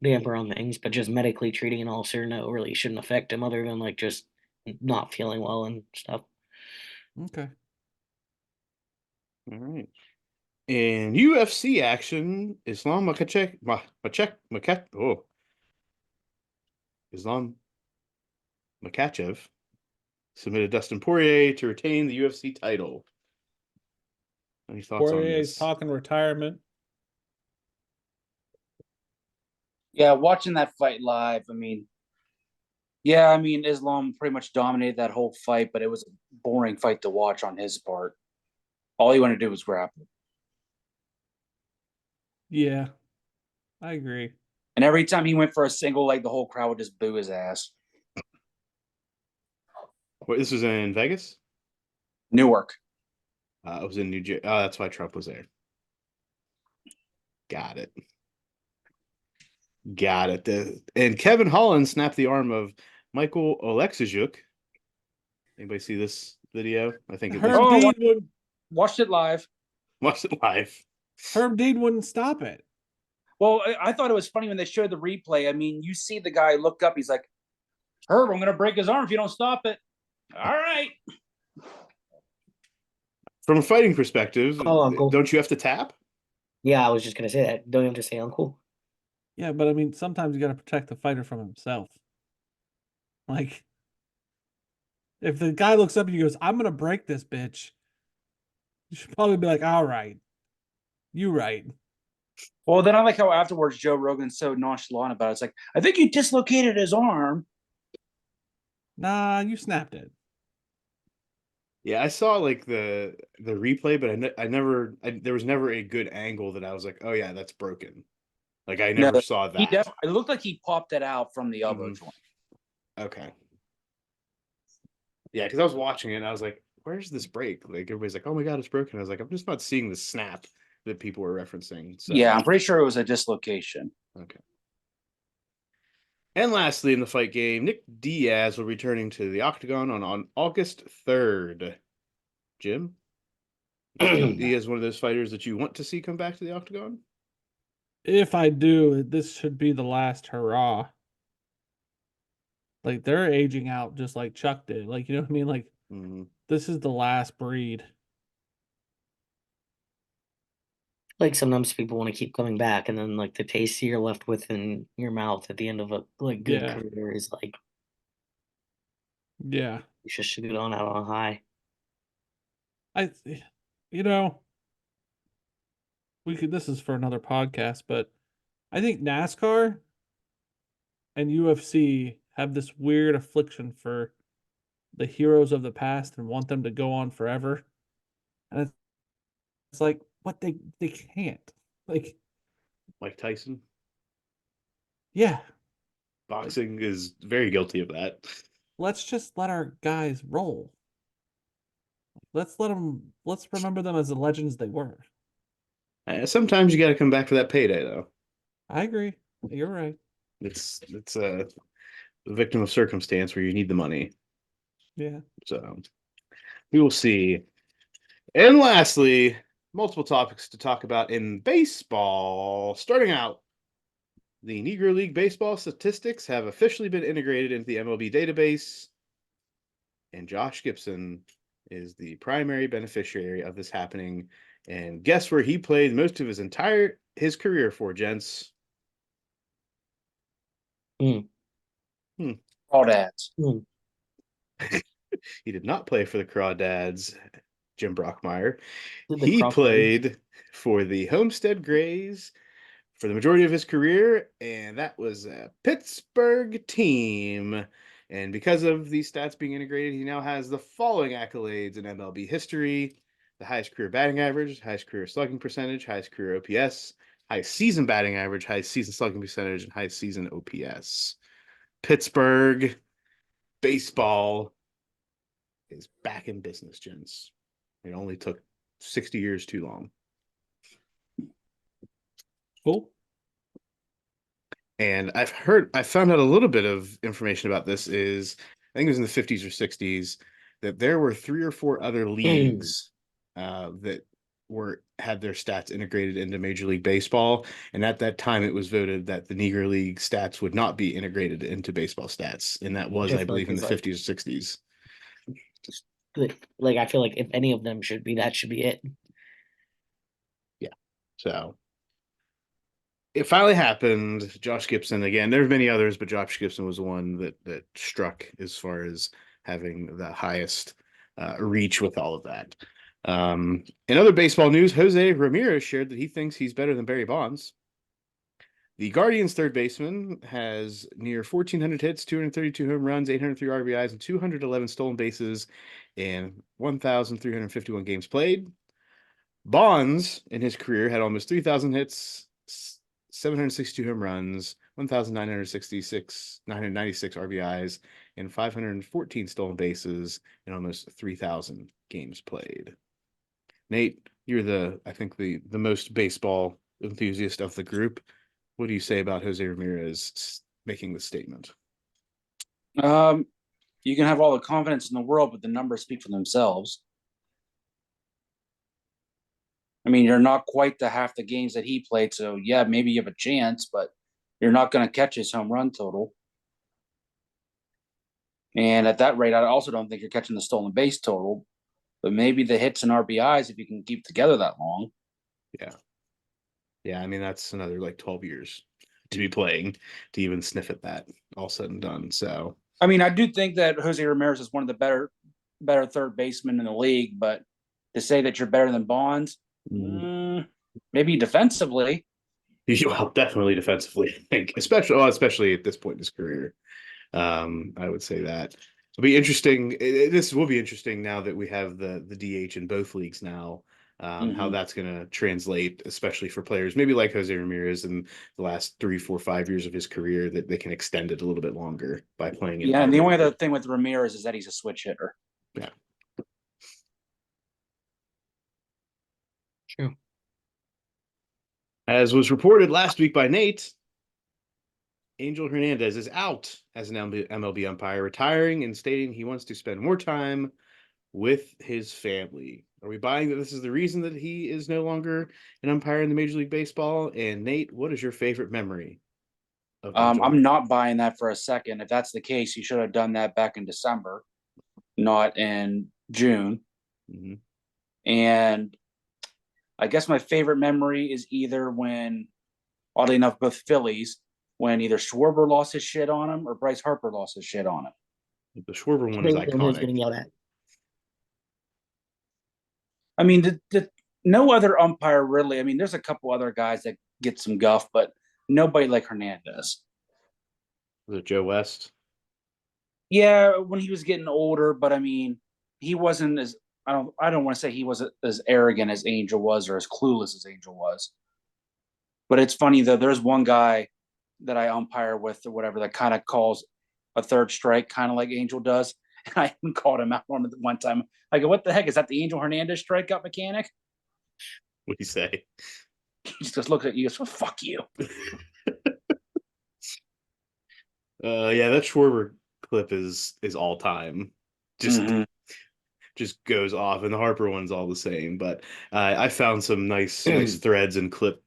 damper on things. But just medically treating an ulcer, no, really shouldn't affect him other than like just not feeling well and stuff. Okay. All right. In UFC action, Islam Makachev submitted Dustin Poirier to retain the UFC title. Any thoughts on Poirier's this? talking retirement. Yeah, watching that fight live, I mean, Islam pretty much dominated that whole fight, but it was a boring fight to watch on his part. All he wanted to do was grapple. Yeah, I agree. And every time he went for a single leg, the whole crowd would just boo his ass. What, this was in Vegas? Newark. It was in New Jersey. Oh, that's why Trump was there. Got it. And Kevin Holland snapped the arm of Michael Oleksiejczuk. Anybody see this video? I think Herb Dean watched it live. Watched it live. Herb Dean wouldn't stop it. Well, I thought it was funny when they showed the replay. I mean, you see the guy look up. He's like, Herb, I'm going to break his arm if you don't stop it. All right. From a fighting perspective, Uncle. Don't you have to tap? Yeah, I was just gonna say that. Don't you have to say uncle? Yeah, but I mean, sometimes you got to protect the fighter from himself. Like, if the guy looks up and he goes, "I'm gonna break this bitch," you should probably be like, "All right, you right." Well, then I like how afterwards Joe Rogan's so nonchalant about it. It's like, I think you dislocated his arm. Nah, you snapped it. Yeah, I saw like the replay, but there was never a good angle that I was like, oh yeah, that's broken. Like I never saw that. It looked like he popped it out from the elbow joint. Okay. Yeah, because I was watching it and I was like, where's this break? Like everybody's like, oh my god, it's broken. I was like, I'm just not seeing the snap that people were referencing. So Yeah, I'm pretty sure it was a dislocation. okay. And lastly, in the fight game, Nick Diaz will be returning to the octagon on August 3rd. Jim? He is one of those fighters that you want to see come back to the octagon? If I do, this should be the last hurrah. Like, they're aging out just like Chuck did. Like, you know what I mean? Like, This is the last breed. Like sometimes people want to keep coming back, and then like the taste you're left with in your mouth at the end of a like good career is like, yeah, you should get on out on high. you know, this is for another podcast, but I think NASCAR and UFC have this weird affliction for the heroes of the past and want them to go on forever. And it's like, what they can't. Like, Mike Tyson. yeah, Boxing is very guilty of that. let's just let our guys roll. Let's remember them as the legends they were. Sometimes you got to come back for that payday, though. I agree. You're right. It's a victim of circumstance where you need the money. Yeah. So we will see. And lastly, multiple topics to talk about in baseball. Starting out, the Negro League Baseball statistics have officially been integrated into the MLB database, and Josh Gibson is the primary beneficiary of this happening. And guess where he played most of his career for, gents? Crawdads. He did not play for the Crawdads, Jim Brockmeyer. Did the He Crawdads. played for the Homestead Grays for the majority of his career, and that was a Pittsburgh team. And because of these stats being integrated, he now has the following accolades in MLB history: the highest career batting average, highest career slugging percentage, highest career OPS, highest season batting average, highest season slugging percentage, and highest season OPS. Pittsburgh baseball is back in business, gents. It only took 60 years too long. Cool. And I found out a little bit of information about this is, I think it was in the 50s or 60s, that there were 3 or 4 other leagues that had their stats integrated into Major League Baseball. And at that time, it was voted that the Negro League stats would not be integrated into baseball stats. And that was, I believe, in the 50s or 60s. Like, I feel like if any of them should be, that should be it. Yeah. So it finally happened. Josh Gibson, again, there were many others, but Josh Gibson was the one that struck as far as having the highest reach with all of that. In other baseball news, Jose Ramirez shared that he thinks he's better than Barry Bonds. The Guardians' third baseman has near 1,400 hits, 232 home runs, 803 RBIs, and 211 stolen bases in 1,351 games played. Bonds, in his career, had almost 3,000 hits, 762 home runs, 996 RBIs, and 514 stolen bases in almost 3,000 games played. Nate, you're I think the most baseball enthusiast of the group. What do you say about Jose Ramirez making this statement? You can have all the confidence in the world, but the numbers speak for themselves. I mean, you're not quite the half the games that he played, so yeah, maybe you have a chance, but you're not going to catch his home run total. And at that rate, I also don't think you're catching the stolen base total, but maybe the hits and RBIs if you can keep together that long. Yeah. Yeah, I mean, that's another like 12 years to be playing to even sniff at that, all said and done. So, I mean, I do think that Jose Ramirez is one of the better third basemen in the league, but to say that you're better than Bonds, maybe defensively. Well, definitely defensively, I think, especially at this point in his career. I would say that it'll be interesting. This will be interesting now that we have the DH in both leagues now. How that's going to translate, especially for players maybe like Jose Ramirez in the last 3, 4, 5 years of his career, that they can extend it a little bit longer by playing. Yeah, and the only other thing with Ramirez is that he's a switch hitter. Yeah. True. As was reported last week by Nate, Angel Hernandez is out as an MLB umpire, retiring and stating he wants to spend more time with his family. Are we buying that this is the reason that he is no longer an umpire in the Major League Baseball? And Nate, what is your favorite memory of Angel? I'm not buying that for a second. If that's the case, you should have done that back in December, not in June. Mm-hmm. And I guess my favorite memory is either when, oddly enough, both Phillies, when either Schwarber lost his shit on him or Bryce Harper lost his shit on him. The Schwarber one is Who's getting iconic. yelled at? I mean, No other umpire really. I mean, there's a couple other guys that get some guff, but nobody like Hernandez. Was it Joe West? Yeah, when he was getting older, but I mean, he wasn't as I don't want to say he was as arrogant as Angel was or as clueless as Angel was. But it's funny though, there's one guy that I umpire with or whatever that kind of calls a third strike, kind of like Angel does. And I even called him out on it one time. I go, what the heck? Is that the Angel Hernandez strikeout mechanic? What do you say? He just looks at you and goes, well, fuck you. Yeah, that Schwarber clip is all time. Just goes off, and the Harper one's all the same. But I found some nice threads and clip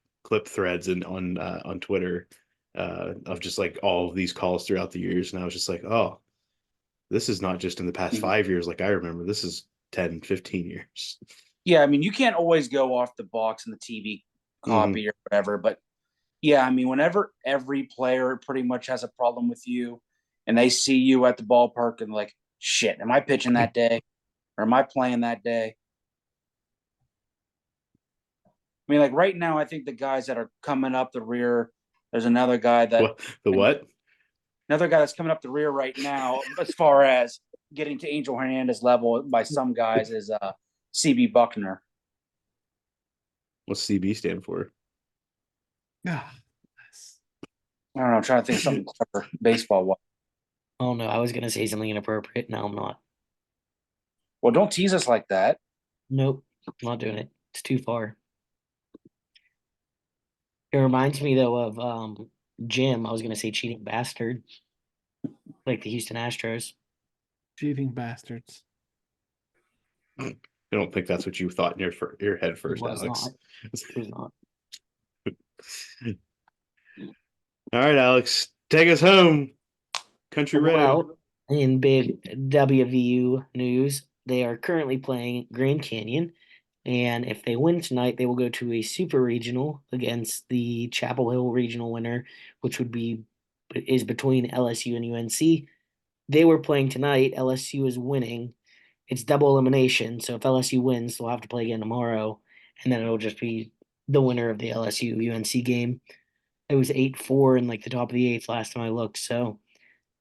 threads on Twitter of just like all of these calls throughout the years, and I was just like, oh, this is not just in the past 5 years like I remember. This is 10, 15 years. Yeah, I mean, you can't always go off the box and the TV copy or whatever, but yeah, I mean, whenever every player pretty much has a problem with you and they see you at the ballpark and like, shit, am I pitching that day? Or am I playing that day? I mean, like right now, I think the guys that are coming up the rear, there's another guy that what? Another guy that's coming up the rear right now, as far as getting to Angel Hernandez level by some guys, is CB Buckner. What's CB stand for? Ah, I don't know. I'm trying to think of something clever baseball wise. Oh no, I was gonna say something inappropriate. No, I'm not. Well, don't tease us like that. Nope, I'm not doing it. It's too far. It reminds me though of Jim. I was gonna say cheating bastard, like the Houston Astros. cheating bastards. I don't think that's what you thought in your head It first, was Alex. not. It was not. All right, Alex, take us home. Country Road. Well, in big WVU news, they are currently playing Grand Canyon, and if they win tonight, they will go to a super regional against the Chapel Hill regional winner, which is between LSU and UNC. They were playing tonight. LSU is winning. It's double elimination, so if LSU wins, they'll have to play again tomorrow, and then it'll just be the winner of the LSU UNC game. It was 8-4 in like the top of the eighth last time I looked, so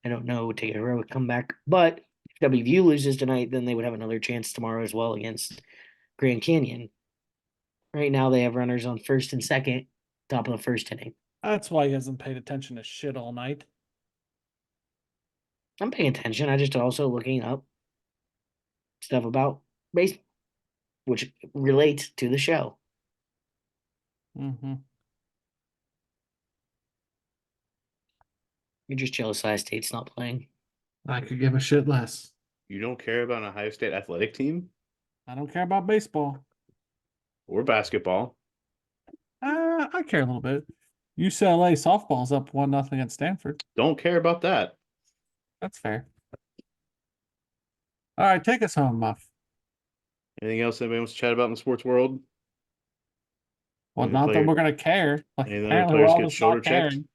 I don't know, take a heroic comeback. But if WVU loses tonight, then they would have another chance tomorrow as well against Grand Canyon. Right now, they have runners on first and second, top of the first inning. That's why he hasn't paid attention to shit all night. I'm paying attention. I just also looking up stuff about baseball, which relates to the show. Mm-hmm. You're just jealous Ohio State's not playing. I could give a shit less. You don't care about an Ohio State athletic team I don't care about baseball. or basketball? I care a little bit. UCLA softball's up 1-0 at Stanford. Don't care about that. That's fair. All right, take us home, Muff. Anything else anybody wants to chat about in the sports world? Well, Any not that player- we're gonna care. Like, any other apparently players we're all get just shoulder not checked? caring.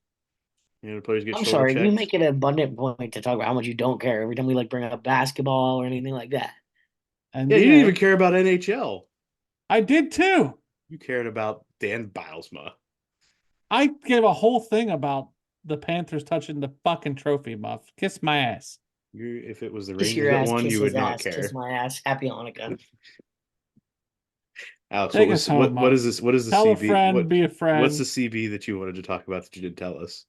You know, the players get I'm shoulder sorry, checked. you make it an abundant point to talk about how much you don't care every time we like bring up basketball or anything like that. And Yeah, you didn't even care about NHL. I did too. You cared about Dan Bilesma. I gave a whole thing about the Panthers touching the fucking trophy, Muff. Kiss my ass. If it was the Kiss Rangers your that ass, won, kiss you his would not ass, care. kiss my ass. Happy Hanukkah. Alex, Take us home, what Muff. is this? What is the Tell a CB? friend, be a friend. What's the CB that you wanted to talk about that you didn't tell us?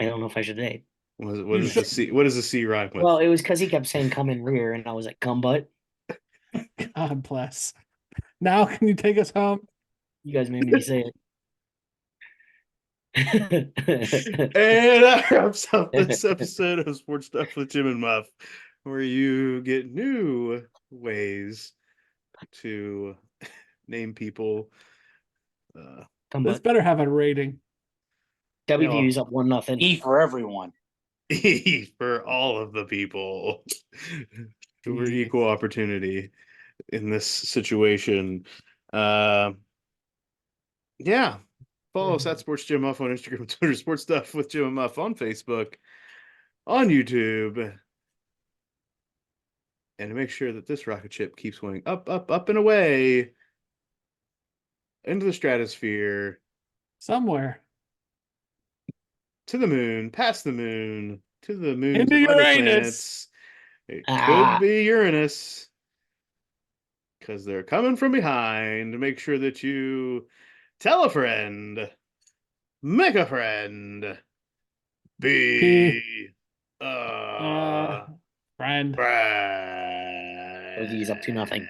I don't know if I should say. What You is the C? What does the C rhyme with? Well, it was because he kept saying "come in rear," and I was like, "Come butt." God bless. Now, can you take us home? You guys made me say it. And that wraps up this episode of Sports Stuff with Jim and Muff, where you get new ways to name people. Come This butt. better have a rating. WVU's up 1-0. E for everyone. For all of the people who are Jeez. equal opportunity in this situation. Yeah. Follow us at Sports Jim Muff on Instagram and Twitter, Sports Stuff with Jim and Muff on Facebook, on YouTube. and to make sure that this rocket ship keeps going up, up, up, and away into the stratosphere, Somewhere. to the moon, past the moon, to the moons Into of other Uranus. planets. It Ah. could be Uranus, because they're coming from behind to make sure that you tell a friend, make a friend, be a Friend. friend. These up to nothing.